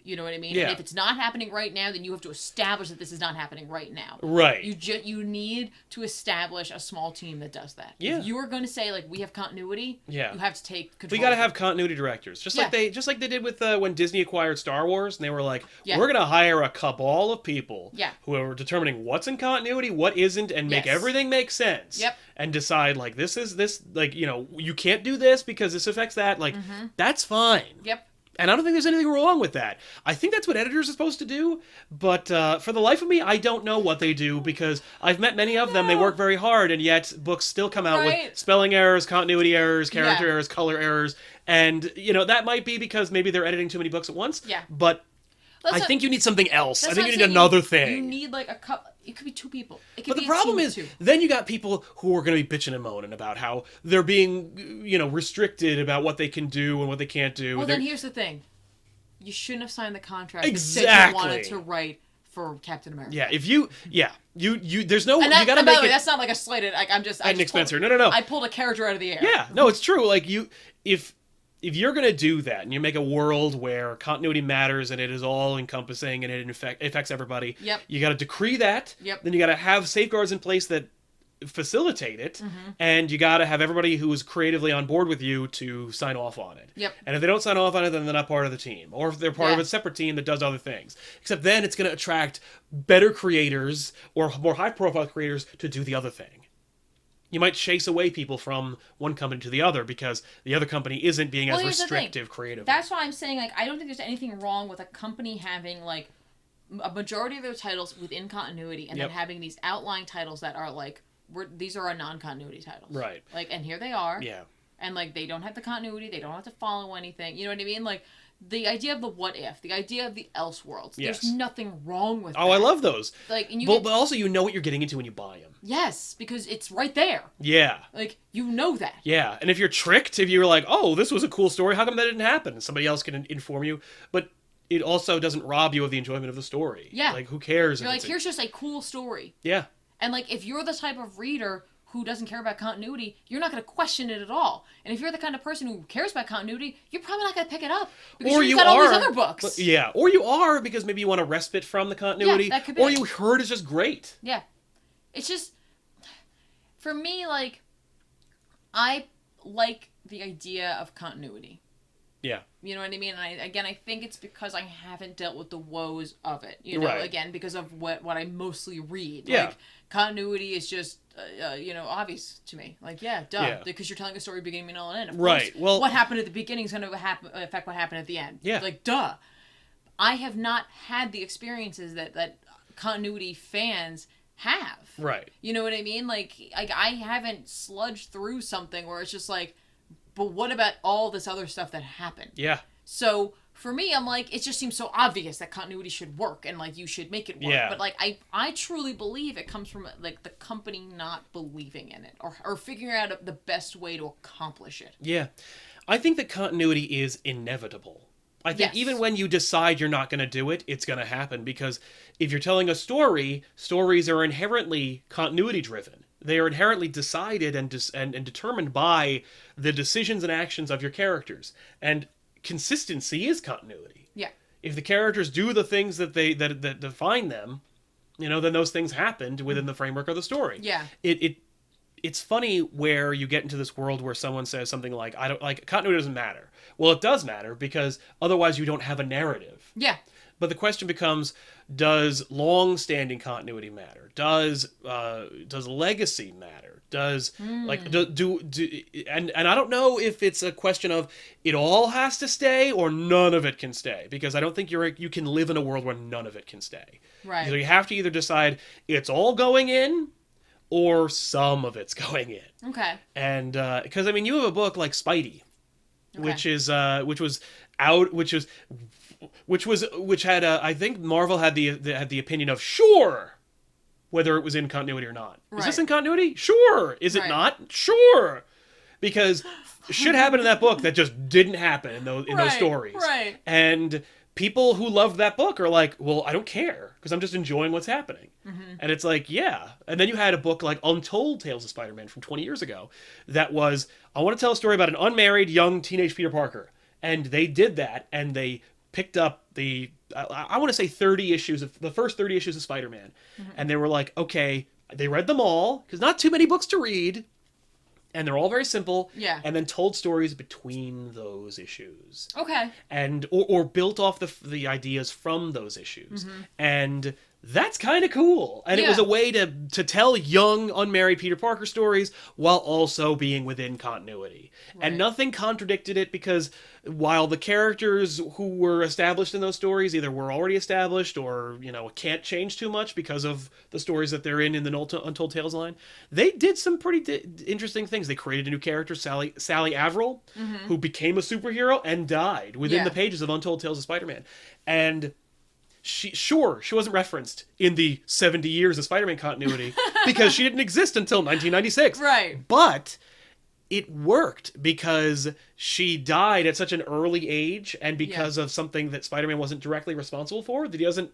You know what I mean? Yeah. And if it's not happening right now, then you have to establish that this is not happening right now. Right. You need to establish a small team that does that. Yeah. If you are going to say, like, we have continuity, you have to take control. We got to have continuity directors, just like they did with when Disney acquired Star Wars, and they were like, we're going to hire a cabal of people who are determining what's in continuity, what isn't, and make everything make sense. Yep. And decide, like, this, like, you know, you can't do this because this affects that. Like, that's fine. Yep. And I don't think there's anything wrong with that. I think that's what editors are supposed to do, but for the life of me, I don't know what they do, because I've met many of them. They work very hard, and yet books still come out with spelling errors, continuity errors, character errors, color errors, and, you know, that might be because maybe they're editing too many books at once. Yeah. But I think you need something else. I think you need saying. another thing. You need, like, a couple. It could be two people. But the problem is, then you got people who are going to be bitching and moaning about how they're being, you know, restricted about what they can do and what they can't do. Well, then here's the thing. You shouldn't have signed the contract exactly. that said you wanted to write for Captain America. Yeah, if you there's no, and that, you gotta and by make the way, it. That's not like a slighted, like, I'm just, Nick Spencer. No. I pulled a character out of the air. Yeah, no, it's true. Like, if you're gonna do that, and you make a world where continuity matters and it is all encompassing and it affects everybody, you gotta decree that, then you gotta have safeguards in place that facilitate it, and you got to have everybody who is creatively on board with you to sign off on it. And if they don't sign off on it, then they're not part of the team, or if they're part of a separate team that does other things. Except then it's going to attract better creators or more high-profile creators to do the other thing. You might chase away people from one company to the other because the other company isn't being as restrictive creatively. That's why I'm saying, like, I don't think there's anything wrong with a company having, like, a majority of their titles within continuity, and then having these outlying titles that are, like, these are our non-continuity titles. Right. Like, and here they are. Yeah. And, like, they don't have the continuity. They don't have to follow anything. You know what I mean? Like, the idea of the what if, the idea of the Elseworlds. Yes. There's nothing wrong with that. Oh, I love those. Like, and but also you know what you're getting into when you buy them. Yes, because it's right there. Yeah. Like, you know that. Yeah, and if you're tricked, if you're like, oh, this was a cool story, how come that didn't happen? And somebody else can inform you. But it also doesn't rob you of the enjoyment of the story. Yeah. Like, who cares? You're like, here's just a cool story. Yeah. And, like, if you're the type of reader who doesn't care about continuity, you're not going to question it at all. And if you're the kind of person who cares about continuity, you're probably not going to pick it up. Because you've got all these other books. Yeah, or you are because maybe you want a respite from the continuity. Yeah, that could be or you heard it's just great. Yeah. It's just, for me, like, I like the idea of continuity. Yeah. You know what I mean? And I think it's because I haven't dealt with the woes of it. You know, again, because of what I mostly read. Yeah. Like, continuity is just, obvious to me. Like, yeah, duh. Yeah. Because you're telling a story beginning, middle, and end. Of right. course, well, what happened at the beginning is going to affect what happened at the end. Yeah. Like, duh. I have not had the experiences that continuity fans have. Right. You know what I mean? Like I haven't sludged through something where it's just like, but what about all this other stuff that happened? Yeah. So for me, I'm like, it just seems so obvious that continuity should work and, like, you should make it work. Yeah. But, like, I truly believe it comes from, like, the company not believing in it or figuring out the best way to accomplish it. Yeah. I think that continuity is inevitable. I think even when you decide you're not going to do it, it's going to happen, because if you're telling a story, stories are inherently continuity driven. They are inherently decided and determined by the decisions and actions of your characters. And consistency is continuity. Yeah. If the characters do the things that that define them, then those things happened within the framework of the story. Yeah. It's funny where you get into this world where someone says something like, "I don't like continuity doesn't matter." Well, it does matter, because otherwise you don't have a narrative. Yeah. But the question becomes, does long-standing continuity matter? Does legacy matter? Does and I don't know if it's a question of it all has to stay or none of it can stay, because I don't think you can live in a world where none of it can stay. Right. So you have to either decide it's all going in or some of it's going in. Okay. And because you have a book like Spidey, which had I think Marvel had the opinion of sure whether it was in continuity or not. Is this in continuity? Sure. Is it not? Sure. Because shit happened in that book that just didn't happen in those stories. Right. And people who loved that book are like, well, I don't care, because I'm just enjoying what's happening. Mm-hmm. And it's like, yeah. And then you had a book like Untold Tales of Spider-Man from 20 years ago that was, I want to tell a story about an unmarried young teenage Peter Parker. And they did that, and they picked up I want to say the first 30 issues of Spider-Man. Mm-hmm. And they were like, okay, they read them all, because not too many books to read. And they're all very simple. Yeah. And then told stories between those issues. Okay. And or built off the ideas from those issues. Mm-hmm. And that's kind of cool. And it was a way to tell young, unmarried Peter Parker stories while also being within continuity. Right. And nothing contradicted it, because while the characters who were established in those stories either were already established or, can't change too much because of the stories that they're in the Untold Tales line, they did some pretty interesting things. They created a new character, Sally Averill, mm-hmm. who became a superhero and died within the pages of Untold Tales of Spider-Man. And she wasn't referenced in the 70 years of Spider-Man continuity because she didn't exist until 1996. Right. But it worked because she died at such an early age, and because of something that Spider-Man wasn't directly responsible for, that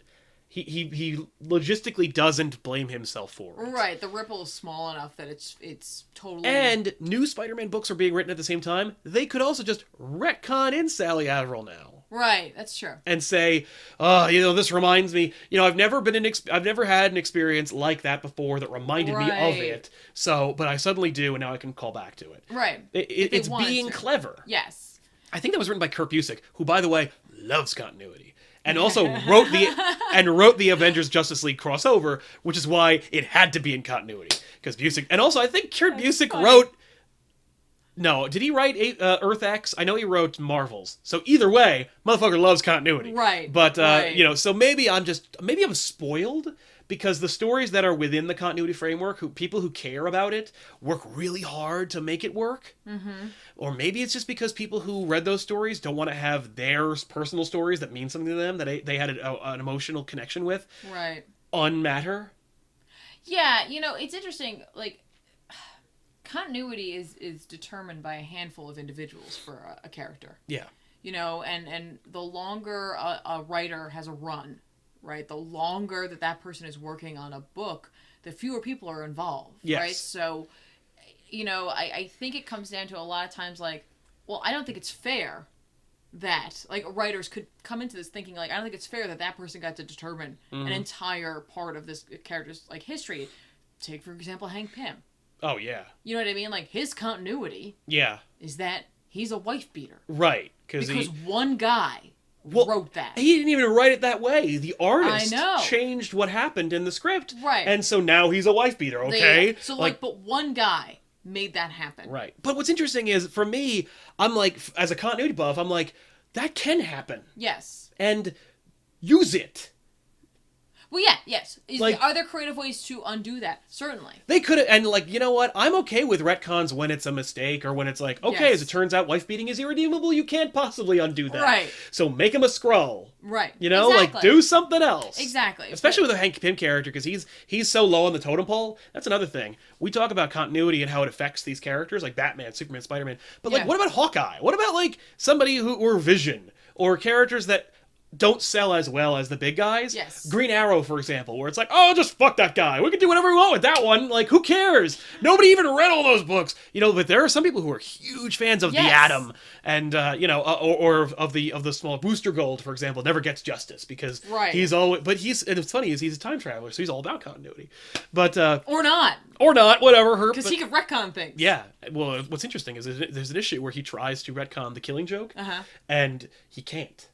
he logistically doesn't blame himself for it. Right. The ripple is small enough that it's totally... And new Spider-Man books are being written at the same time. They could also just retcon in Sally Averill now. Right, that's true. And say, this reminds me, I've never had an experience like that before that reminded me of it. So, but I suddenly do, and now I can call back to it. Right. It's being clever. Yes. I think that was written by Kurt Busiek, who, by the way, loves continuity, and also wrote the Avengers Justice League crossover, which is why it had to be in continuity, because Busiek, and also I think Kurt Busiek wrote. No, did he write Earth X? I know he wrote Marvels. So either way, motherfucker loves continuity. Right. But so maybe I'm spoiled. because the stories that are within the continuity framework, people who care about it work really hard to make it work. Mm-hmm. Or maybe it's just because people who read those stories don't want to have their personal stories that mean something to them, that they had an emotional connection with, Right. unmatter. Yeah, it's interesting. Like, continuity is determined by a handful of individuals for a character. Yeah. And the longer a writer has a run, right, the longer that person is working on a book, the fewer people are involved, yes. right? So, I think it comes down to a lot of times, like, well, I don't think it's fair that, like, writers could come into this thinking, like, I don't think it's fair that person got to determine an entire part of this character's, like, history. Take, for example, Hank Pym. Oh, yeah. You know what I mean? Like, his continuity is that he's a wife beater. Right. Because one guy wrote that. He didn't even write it that way. The artist I know. changed what happened in the script. Right. And so now he's a wife beater, okay? So, but one guy made that happen. Right. But what's interesting is, for me, I'm like, as a continuity buff, I'm like, that can happen. Yes. And use it. Well, yeah, yes. Like, are there creative ways to undo that? Certainly. They could have, and like, you know what? I'm okay with retcons when it's a mistake, or when it's like, okay, yes. as it turns out, wife beating is irredeemable. You can't possibly undo that. Right. So make him a Skrull. Right. You know, exactly. like, do something else. Exactly. Especially with a Hank Pym character, because he's so low on the totem pole. That's another thing. We talk about continuity and how it affects these characters, like Batman, Superman, Spider-Man. But like, what about Hawkeye? What about like somebody or Vision, or characters that don't sell as well as the big guys? Yes. Green Arrow, for example, where it's like, oh, just fuck that guy. We can do whatever we want with that one. Like, who cares? Nobody even read all those books. But there are some people who are huge fans of the Atom, and or of the small Booster Gold, for example, never gets justice because he's always. But and it's funny is he's a time traveler, so he's all about continuity. But or not, whatever. Because he can retcon things. Yeah. Well, what's interesting is there's an issue where he tries to retcon the Killing Joke, and he can't.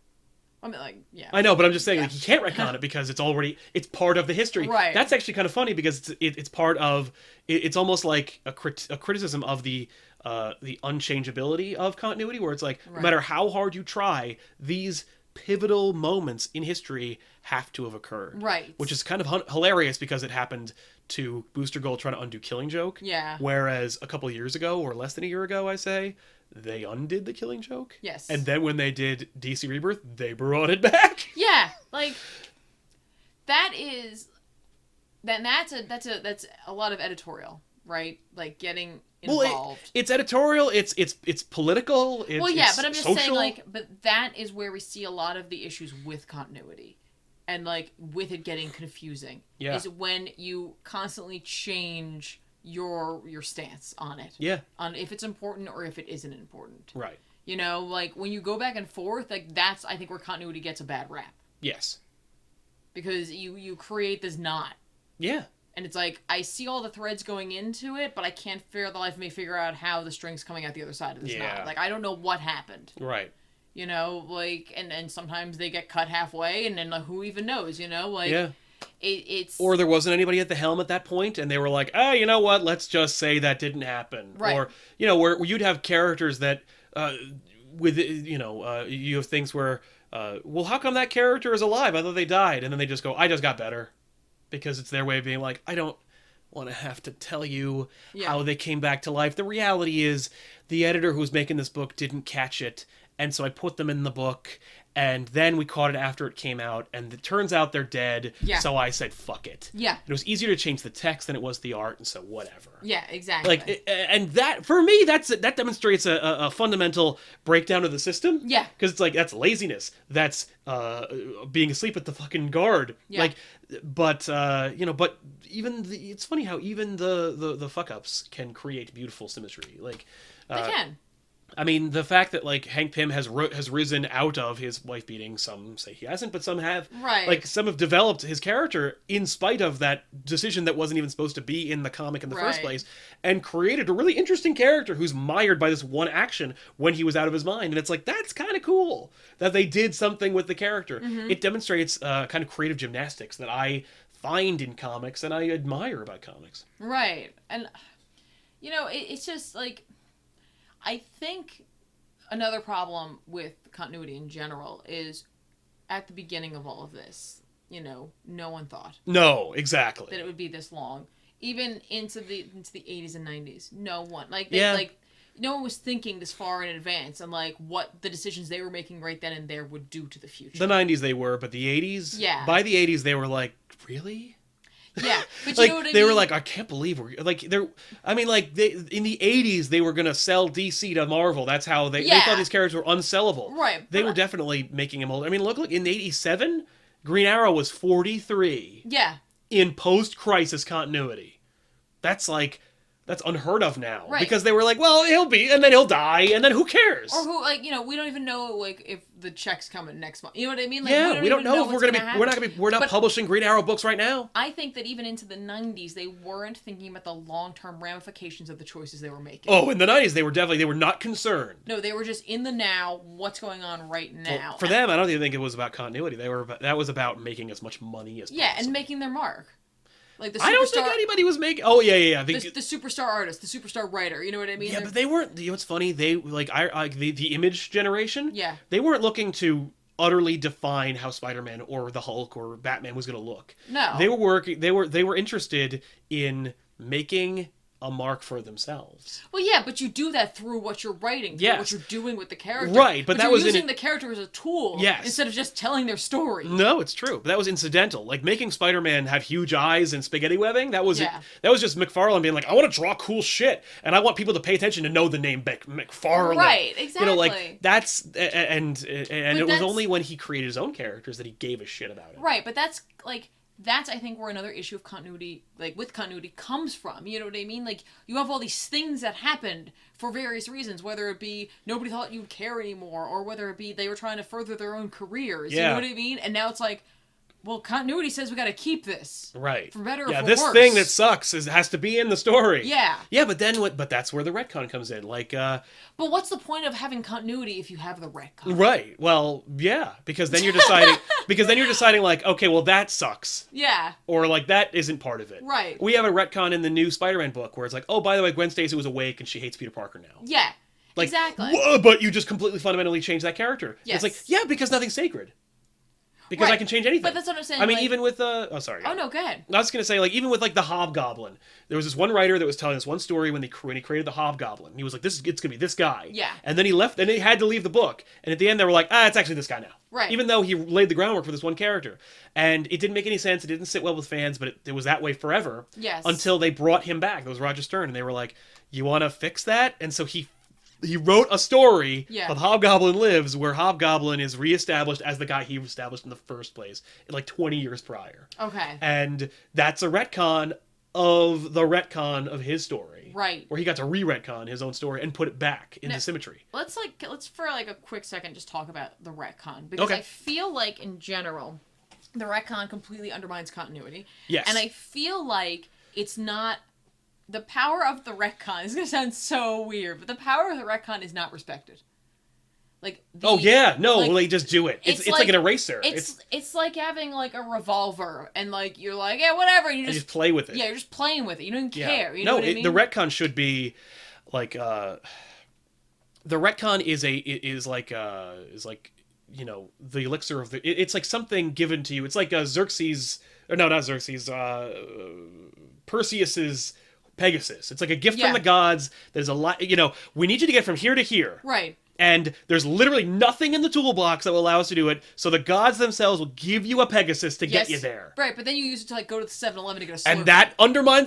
I mean, like, yeah. I know, but I'm just saying, like, you can't retcon it because it's part of the history. Right. That's actually kind of funny because it's part of, it's almost like a criticism of the unchangeability of continuity, where it's like, no matter how hard you try, these pivotal moments in history have to have occurred. Right. Which is kind of hilarious because it happened to Booster Gold trying to undo Killing Joke. Yeah. Whereas a couple of years ago, or less than a year ago, I say, they undid the Killing Joke. Yes. And then when they did DC Rebirth, they brought it back. Yeah, like that's a lot of editorial, right? Like getting involved. Well, it's editorial, it's political, but I'm just saying, like, but that is where we see a lot of the issues with continuity. And like with it getting confusing. Yeah. Is when you constantly change your stance on it. Yeah. On if it's important or if it isn't important. Right. Like when you go back and forth, like that's I think where continuity gets a bad rap. Yes. Because you create this knot. Yeah. And it's like I see all the threads going into it, but I can't for the life of me figure out how the string's coming out the other side of this knot. Like I don't know what happened. Right. Like and sometimes they get cut halfway, and then like, who even knows? Like. Yeah. It's or there wasn't anybody at the helm at that point, and they were like, you know what? Let's just say that didn't happen. Right. Or where you'd have characters that, you have things where, well, how come that character is alive? I thought they died, and then they just go, I just got better, because it's their way of being like, I don't want to have to tell you how they came back to life. The reality is, the editor who was making this book didn't catch it, and so I put them in the book. And then we caught it after it came out, and it turns out they're dead. Yeah. So I said, "Fuck it." Yeah. It was easier to change the text than it was the art, and so whatever. Yeah, exactly. And that for me, that demonstrates a fundamental breakdown of the system. Yeah. Because it's like that's laziness. That's being asleep at the fucking guard. Yeah. But even it's funny how even the fuck ups can create beautiful symmetry. Like they can. I mean, the fact that, like, Hank Pym has risen out of his wife beating, some say he hasn't, but some have. Right. Like, some have developed his character in spite of that decision that wasn't even supposed to be in the comic in the first place, and created a really interesting character who's mired by this one action when he was out of his mind. And it's like, that's kind of cool that they did something with the character. Mm-hmm. It demonstrates kind of creative gymnastics that I find in comics and I admire about comics. Right. And, it's just, like... I think another problem with continuity in general is at the beginning of all of this, no one thought No, exactly. that it would be this long. Even into the 80s and 90s. No one. No one was thinking this far in advance on, like, what the decisions they were making right then and there would do to the future. The 90s they were, but the 80s? Yeah. By the 80s they were like, really? Yeah, but like, you know what I mean? They were like, I can't believe we're... Like, in the 80s, they were going to sell DC to Marvel. That's how they thought these characters were unsellable. Right. They were definitely making them old. I mean, look, in 87, Green Arrow was 43. Yeah. In post-crisis continuity. That's unheard of now. Right. Because they were like, well, he'll be, and then he'll die, and then who cares? Or who, we don't even know, like, if the check's coming next month. You know what I mean? Like, yeah, we don't know if we're not But publishing Green Arrow books right now. I think that even into the 90s, they weren't thinking about the long-term ramifications of the choices they were making. Oh, in the 90s, they were not concerned. No, they were just in the now, what's going on right now. Well, for them, I don't even think it was about continuity. That was about making as much money as possible. Yeah, and making their mark. Like the superstar, I don't think anybody was making... Oh, yeah. I think the superstar artist, the superstar writer, you know what I mean? Yeah, but they weren't... You know what's funny? They, the Image generation, yeah, they weren't looking to utterly define how Spider-Man or the Hulk or Batman was going to look. No. They were interested in making a mark for themselves. Well, yeah, but you do that through what you're writing, through what you're doing with the character. Right, but that you're was using the character as a tool instead of just telling their story. No, it's true. But that was incidental. Like making Spider-Man have huge eyes and spaghetti webbing, that was just McFarlane being like, I want to draw cool shit, and I want people to pay attention to know the name McFarlane. Right, exactly. You know, like that's and it was only when he created his own characters that he gave a shit about it. Right, but that's I think where another issue of continuity, with continuity, comes from. You know what I mean? Like, you have all these things that happened for various reasons, whether it be nobody thought you'd care anymore, or whether it be they were trying to further their own careers. Yeah. You know what I mean? And now it's like, well, continuity says we got to keep this. Right. For better or for this worse. thing that sucks has to be in the story. Yeah. Yeah, but then But that's where the retcon comes in. Like, But what's the point of having continuity if you have the retcon? Right. Well, yeah, because then you're deciding like, okay, well that sucks. Yeah. Or like that isn't part of it. Right. We have a retcon in the new Spider-Man book where it's like, oh, by the way, Gwen Stacy was awake and she hates Peter Parker now. Yeah. Like, exactly. But you just completely fundamentally changed that character. Yes. It's like, yeah, because nothing's sacred. Because I can change anything. But that's what I'm saying. I mean, even with oh, sorry. Oh no, go ahead. I was gonna say, like, even with like the Hobgoblin, there was this one writer that was telling us one story when he created the Hobgoblin. He was like, it's gonna be this guy. Yeah. And then he left, and he had to leave the book. And at the end, they were like, it's actually this guy now. Right. Even though he laid the groundwork for this one character, and it didn't make any sense. It didn't sit well with fans, but it was that way forever. Yes. Until they brought him back. That was Roger Stern, and they were like, you want to fix that? And so he wrote a story called Hobgoblin Lives, where Hobgoblin is reestablished as the guy he established in the first place, like 20 years prior. Okay. And that's a retcon of the retcon of his story. Right. Where he got to re-retcon his own story and put it back into symmetry. Let's for a quick second just talk about the retcon. Because I feel like, in general, the retcon completely undermines continuity. Yes. And I feel like it's not... The power of the retcon is going to sound so weird, but the power of the retcon is not respected. Like, they just do it. It's like an eraser. It's like having like a revolver, and like you're like, yeah, whatever, and you just play with it. Yeah, you're just playing with it. You don't care. You know what I mean? The retcon should be like the retcon is like you know, the elixir of the. It's like something given to you. It's like Xerxes, or no, not Xerxes. Perseus's Pegasus. It's like a gift from the gods. There's a lot, you know, we need you to get from here to here. Right. And there's literally nothing in the toolbox that will allow us to do it, so the gods themselves will give you a Pegasus to get you there. Right, but then you use it to like go to the 7-Eleven to get a Slurpee. And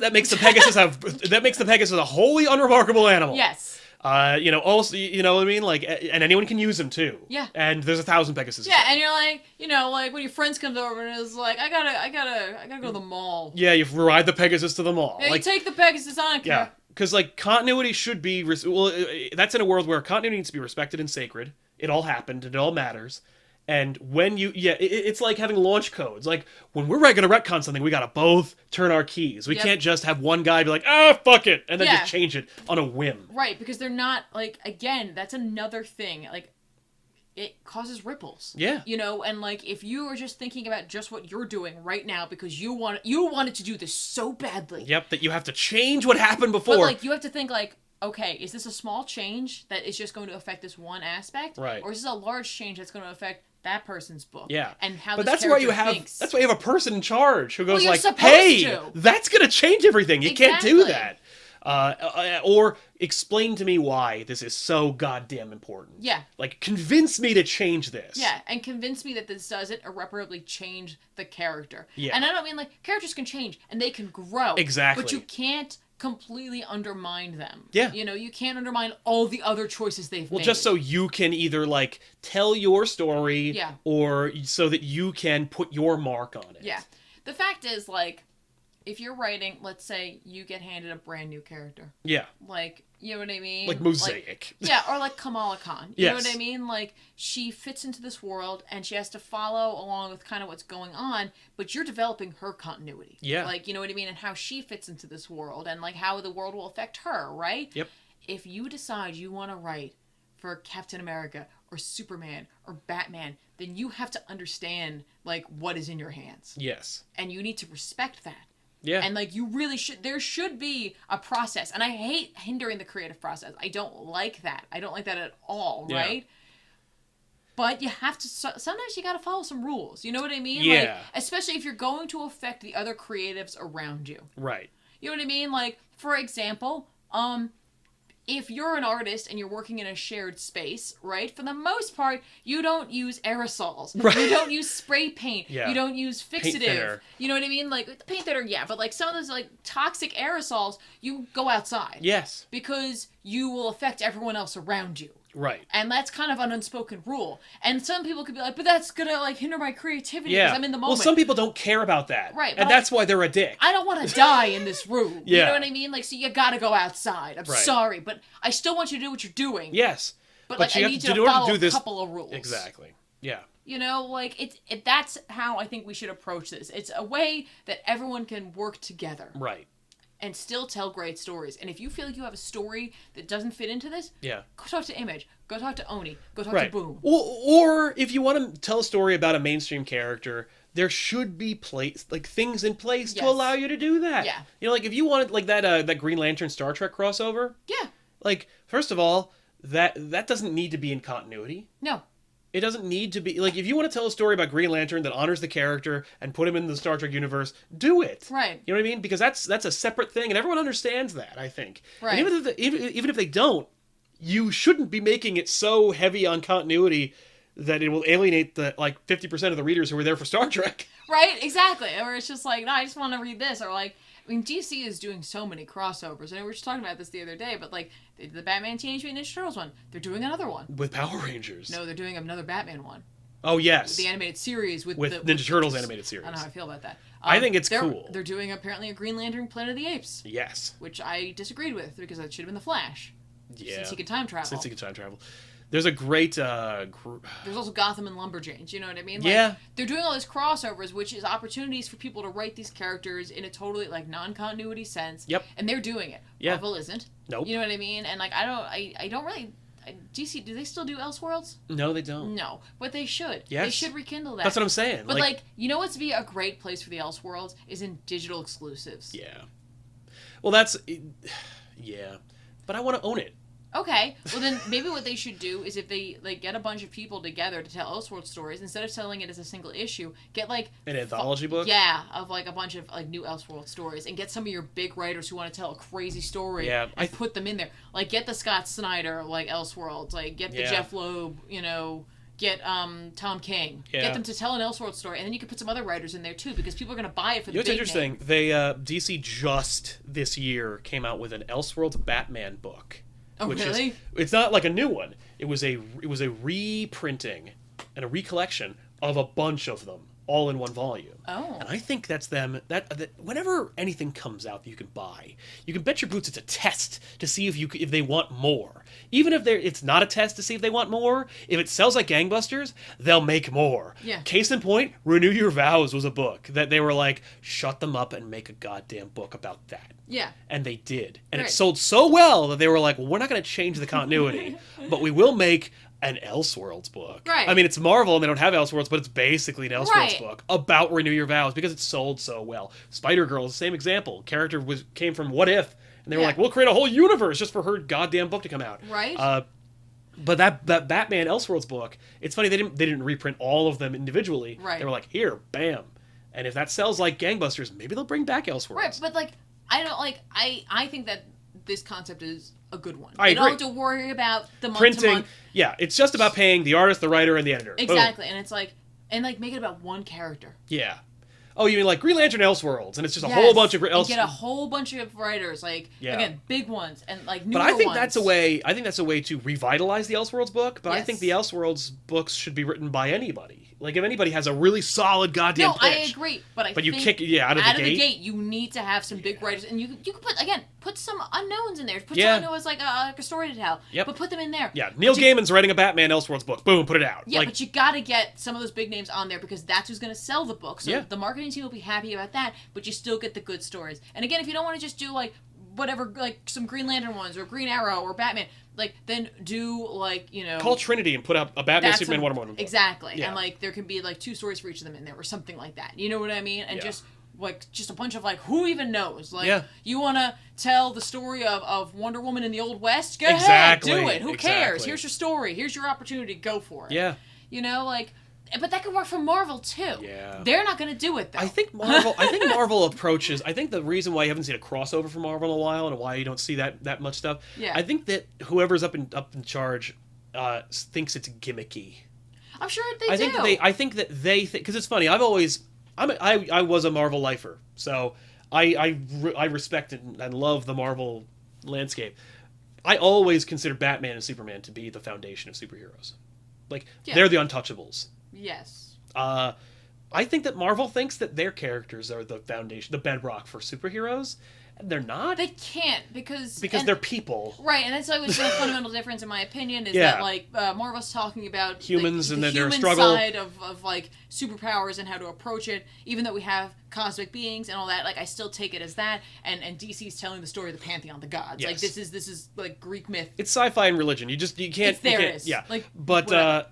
that makes the Pegasus a wholly unremarkable animal. Yes. You know, also, you know what I mean? Like, and anyone can use them too. Yeah. And there's 1,000 Pegasus. Yeah, and you're like, you know, like when your friends comes over and is like, I gotta go to the mall. Yeah, you ride the Pegasus to the mall. Yeah, like, you take the Pegasus on. Yeah, because like continuity should be that's in a world where continuity needs to be respected and sacred. It all happened. It all matters. And when it's like having launch codes. Like, when we're going to retcon something, we got to both turn our keys. We can't just have one guy be like, fuck it, and then just change it on a whim. Right, because they're not, like, again, that's another thing. Like, it causes ripples. Yeah. You know, and, like, if you are just thinking about just what you're doing right now because you wanted to do this so badly. Yep, that you have to change what happened before. But, like, you have to think, like, okay, is this a small change that is just going to affect this one aspect? Right. Or is this a large change that's going to affect that person's book. Yeah. And how but this that's why you character have thinks. that's why you have a person in charge who goes you're like, supposed "Hey, to. that's gonna change everything. You can't do Exactly. that." Or explain to me why this is so goddamn important. Yeah. Like, convince me to change this. Yeah, and convince me that this doesn't irreparably change the character. Yeah. And I don't mean, like, characters can change and they can grow. Exactly. But you can't completely undermine them. Yeah. You know, you can't undermine all the other choices they've made. Well, just so you can either, like, tell your story, Yeah. or so that you can put your mark on it. Yeah. The fact is, like, if you're writing, let's say you get handed a brand new character. Yeah. Like, you know what I mean? Like Mosaic. Yeah, or like Kamala Khan. You know Yes. what I mean? Like, she fits into this world and she has to follow along with kind of what's going on, but you're developing her continuity. Yeah. Like, you know what I mean? And how she fits into this world and, like, how the world will affect her, right? Yep. If you decide you want to write for Captain America or Superman or Batman, then you have to understand, like, what is in your hands. Yes. And you need to respect that. Yeah. And, like, you really should, there should be a process. And I hate hindering the creative process. I don't like that. I don't like that at all, Yeah. right? But you have to, sometimes you got to follow some rules. You know what I mean? Yeah. Like, especially if you're going to affect the other creatives around you. Right. You know what I mean? Like, for example, if you're an artist and you're working in a shared space, right? For the most part, you don't use aerosols. Right. You don't use spray paint. Yeah. You don't use Paint fixative. thinner. You know what I mean? Like, the paint thinner, yeah. But, like, some of those, like, toxic aerosols, you go outside. Yes. Because you will affect everyone else around you. Right. And that's kind of an unspoken rule. And some people could be like, but that's gonna, like, hinder my creativity Yeah. because I'm in the moment. Well, some people don't care about that. Right, And but that's why they're a dick. I don't want to die in this room. Yeah. You know what I mean? Like, so you gotta go outside. I'm Right. sorry, but I still want you to do what you're doing. Yes. But like, you I have need to, you in to order follow to do this, a couple of rules. Exactly. Yeah. You know, like, that's how I think we should approach this. It's a way that everyone can work together. Right. And still tell great stories. And if you feel like you have a story that doesn't fit into this, Yeah. go talk to Image. Go talk to Oni. Go talk Right. to Boom. Or if you want to tell a story about a mainstream character, there should be things in place to Yes. allow you to do that. Yeah. You know, like if you wanted like that Green Lantern Star Trek crossover, Yeah. like first of all, that doesn't need to be in continuity. No. It doesn't need to be like if you want to tell a story about Green Lantern that honors the character and put him in the Star Trek universe, do it. Right. You know what I mean? Because that's a separate thing, and everyone understands that. I think. Right. And even if they don't, you shouldn't be making it so heavy on continuity that it will alienate the 50% of the readers who were there for Star Trek. Right? Exactly. Or it's just like, no, I just want to read this. Or like, I mean, DC is doing so many crossovers. And we were just talking about this the other day, but like, they did the Batman Teenage Mutant Ninja Turtles one. They're doing another one. With Power Rangers. No, they're doing another Batman one. Oh, yes. The animated series with Ninja Turtles animated series. I don't know how I feel about that. I think it's cool. They're doing apparently a Green Lantern Planet of the Apes. Yes. Which I disagreed with because that should have been the Flash. Yeah. Since he could time travel. Since he could time travel. There's a great... There's also Gotham and Lumberjanes, you know what I mean? Like, yeah. They're doing all these crossovers, which is opportunities for people to write these characters in a totally, like, non-continuity sense. Yep. And they're doing it. Yeah. Marvel isn't. Nope. You know what I mean? And, like, I don't really... DC, do they still do Elseworlds? No, they don't. No. But they should. Yes. They should rekindle that. That's what I'm saying. But, like you know what's be a great place for the Elseworlds is in digital exclusives. Yeah. Well, that's... Yeah. But I want to own it. Okay, well then maybe what they should do is if they like get a bunch of people together to tell Elseworlds stories, instead of telling it as a single issue, get like an anthology book. Yeah, of like a bunch of like new Elseworlds stories, and get some of your big writers who want to tell a crazy story. Yeah, and put them in there. Like get the Scott Snyder like Elseworlds, like get the Jeff Loeb, you know. Get Tom King. Yeah. Get them to tell an Elseworlds story, and then you can put some other writers in there too, because people are going to buy it for the what's big interesting? name. They DC just this year came out with an Elseworlds Batman book. Oh, really? It's not like a new one. It was a reprinting and a recollection of a bunch of them, all in one volume. Oh. And I think that's them. That whenever anything comes out that you can buy, you can bet your boots it's a test to see if they want more. Even if it's not a test to see if they want more, if it sells like gangbusters, they'll make more. Yeah. Case in point, Renew Your Vows was a book that they were like, shut them up and make a goddamn book about that. Yeah. And they did. And Right. it sold so well that they were like, well, we're not going to change the continuity, but we will make an Elseworlds book. Right. I mean, it's Marvel and they don't have Elseworlds, but it's basically an Elseworlds Right. book about Renew Your Vows because it sold so well. Spider-Girl is the same example. Character came from What If, and they were Yeah. like, we'll create a whole universe just for her goddamn book to come out. Right. But that Batman Elseworlds book, it's funny they didn't reprint all of them individually. Right. They were like, here, bam. And if that sells like gangbusters, maybe they'll bring back Elseworlds. Right, but like I think that this concept is a good one. I agree. You don't have to worry about the month Printing. to month. Yeah, it's just about paying the artist, the writer, and the editor. Exactly, Boom. and it's like make it about one character. Yeah. Oh, you mean like Green Lantern Elseworlds, and it's just a Yes, whole bunch of and get a whole bunch of writers, like again, big ones and like newer But I think ones. that's a way. I think that's a way to revitalize the Elseworlds book. But I Yes. think the Elseworlds books should be written by anybody. Like if anybody has a really solid goddamn No, I pitch. agree, but I But you think kick out of the gate. you need to have some big writers, and you can put some unknowns in there. Put Yeah. someone who has like a story to tell. Yep. But put them in there. Yeah, Neil Gaiman's writing a Batman Elseworlds book. Boom, put it out. Yeah, like, but you got to get some of those big names on there because that's who's going to sell the book. So Yeah. the marketing team will be happy about that, but you still get the good stories. And again, if you don't want to just do like whatever, like some Green Lantern ones or Green Arrow or Batman, like then do like, call Trinity and put up a Batman, that's Superman, Wonder Woman book. Exactly. Yeah. And like there can be like 2 stories for each of them in there or something like that. You know what I mean? And Yeah. just a bunch of like who even knows? Like Yeah. you want to tell the story of Wonder Woman in the Old West? Go Exactly. ahead, do it. Who cares? Exactly. Here's your story. Here's your opportunity. Go for it. Yeah. You know, like, but that could work for Marvel too. Yeah. They're not going to do it though. I think Marvel approaches. I think the reason why you haven't seen a crossover from Marvel in a while and why you don't see that much stuff. Yeah. I think that whoever's up in charge thinks it's gimmicky. I'm sure they I do. think that they think because it's funny. I was a Marvel lifer, so I respect and love the Marvel landscape. I always consider Batman and Superman to be the foundation of superheroes. Like they're the untouchables. Yes. I think that Marvel thinks that their characters are the foundation, the bedrock for superheroes, and they're not. They can't because they're people. Right, and that's always the fundamental difference in my opinion is Yeah. that like Marvel's talking about Humans the and their human struggle. side of like superpowers and how to approach it. Even though we have cosmic beings and all that, like I still take it as that. And DC's telling the story of the pantheon, the gods. Yes. Like this is like Greek myth. It's sci-fi and religion. You can't. It's you there can't, it is. Yeah. Like, but whatever.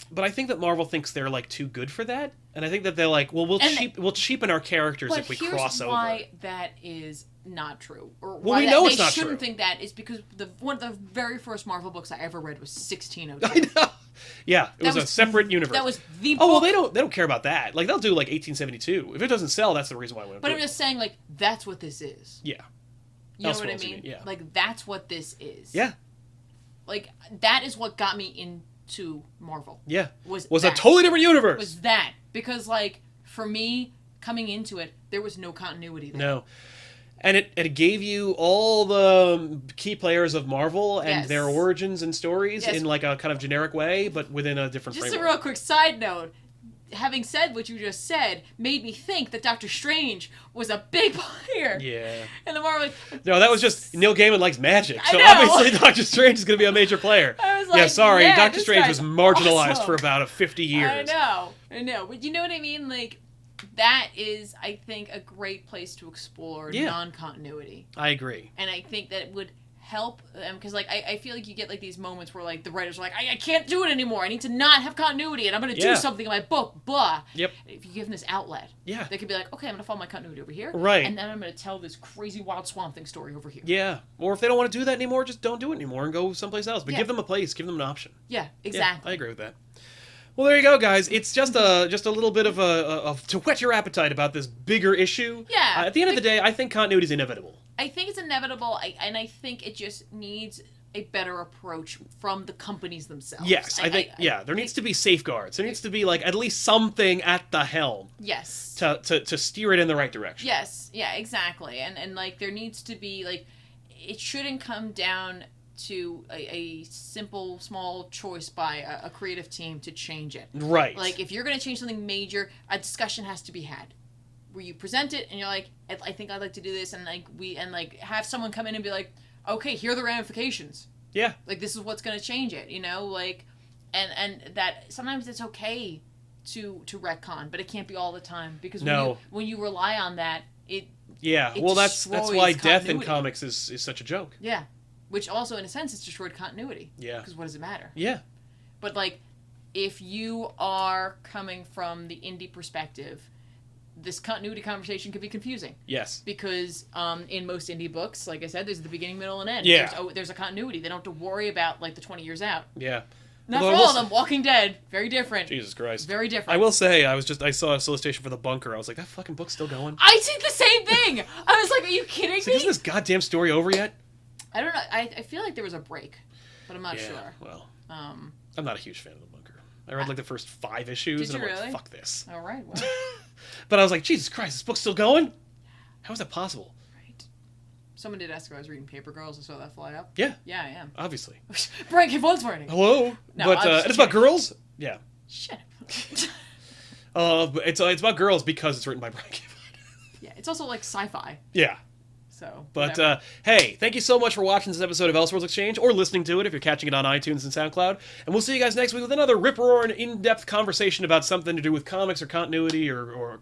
but I think that Marvel thinks they're like too good for that, and I think that they're like, well, we'll cheapen our characters But if we here's cross over. why that is not true, or Well, why we know they it's not shouldn't true. think that is because one of the very first Marvel books I ever read was 1602. I know. Yeah, it was a separate universe. That was the book. Oh well, they don't care about that. Like they'll do like 1872. If it doesn't sell, that's the reason why we don't But do I'm it. just saying, like that's what this is. Yeah. You know what I Elseworlds, you mean? mean, yeah. Like that's what this is. Yeah. Like that is what got me into Marvel. Yeah. Was a that. totally different universe. Was that because like for me coming into it, there was no continuity there. No. And it gave you all the key players of Marvel and Yes. their origins and stories Yes. in like a kind of generic way, but within a different Just a framework. real quick side note. Having said what you just said, made me think that Doctor Strange was a big player. Yeah. And the Marvel, No, that was just Neil Gaiman likes magic, I so know. obviously Doctor Strange is going to be a major player. I was Yeah, like, sorry, yeah, Doctor this Strange was guy's marginalized awesome. for about 50 years. I know, but you know what I mean? Like, that is, I think, a great place to explore Yeah. non-continuity. I agree. And I think that it would help because like I feel like you get like these moments where like the writers are like I can't do it anymore, I need to not have continuity and I'm going to Yeah. do something in my book, blah. Yep. If you give them this outlet, Yeah. they could be like, okay, I'm going to follow my continuity over here, Right. and then I'm going to tell this crazy wild Swamp Thing story over here. Yeah. Or if they don't want to do that anymore, just don't do it anymore and go someplace else. But Yeah. give them a place, give them an option. Yeah, Yeah, exactly. I agree with that. Well, there you go, guys. It's just a little bit of to whet your appetite about this bigger issue. Yeah. At the end of the day, I think continuity is inevitable. I think it's inevitable, and I think it just needs a better approach from the companies themselves. Yes, I think. There needs to be safeguards. There needs to be like at least something at the helm Yes. to steer it in the right direction. Yes, yeah, exactly. And like there needs to be like it shouldn't come down to a simple small choice by a creative team to change it. Right. Like if you're going to change something major, a discussion has to be had where you present it and you're like, I think I'd like to do this, and like have someone come in and be like, okay, here are the ramifications. Yeah. Like this is what's going to change it, you know, like and that sometimes it's okay to retcon, but it can't be all the time because when you rely on that, it Well, that's destroys why death in continuity. comics is such a joke. Yeah. Which also, in a sense, has destroyed continuity. Yeah. Because what does it matter? Yeah. But, like, if you are coming from the indie perspective, this continuity conversation could be confusing. Yes. Because in most indie books, like I said, there's the beginning, middle, and end. Yeah. There's a continuity. They don't have to worry about like the 20 years out. Yeah. Not for all of them. Walking Dead, very different. Jesus Christ. Very different. I will say, I saw a solicitation for The Bunker. I was like, that fucking book's still going? I did the same thing. I was like, are you kidding me? Isn't this goddamn story over yet? I don't know. I feel like there was a break, but I'm not sure. Well, I'm not a huge fan of The Bunker. I read like the first 5 issues, and I'm like, fuck this. All right, well. But I was like, Jesus Christ, this book's still going? How is that possible? Right. Someone did ask if I was reading Paper Girls. I saw that fly up. Yeah. Yeah, I am. Obviously. Brian K. Volkswagen. Hello? No, but it's about girls? Yeah. Shut up. It's about girls because it's written by Brian K. Yeah, it's also like sci-fi. Yeah. So, but hey, thank you so much for watching this episode of Elseworlds Exchange, or listening to it if you're catching it on iTunes and SoundCloud. And we'll see you guys next week with another rip-roaring, in-depth conversation about something to do with comics or continuity or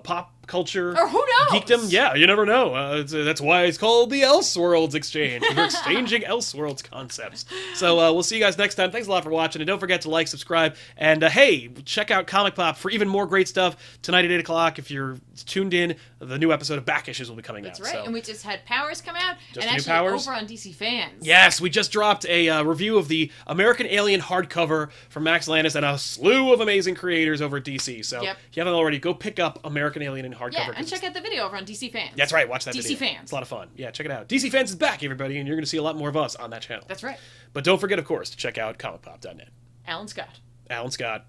pop culture. Or who knows? Geekdom. Yeah, you never know. That's why it's called the Elseworlds Exchange. We're exchanging Elseworlds concepts. So we'll see you guys next time. Thanks a lot for watching, and don't forget to like, subscribe, and hey, check out ComicPOP for even more great stuff tonight at 8 o'clock. If you're tuned in, the new episode of Back Issues will be coming out. That's right. So. And we just had Powers come out, Just and new actually Powers? over on DC Fans. Yes, we just dropped a review of the American Alien hardcover from Max Landis and a slew of amazing creators over at DC. So if you haven't already, go pick up American Alien in hardcover. Yeah, and check out the video over on DC Fans. That's right, watch that DC video. Fans. It's a lot of fun. Yeah, check it out. DC Fans is back, everybody, and you're going to see a lot more of us on that channel. That's right. But don't forget, of course, to check out comicpop.net. Alan Scott. Alan Scott.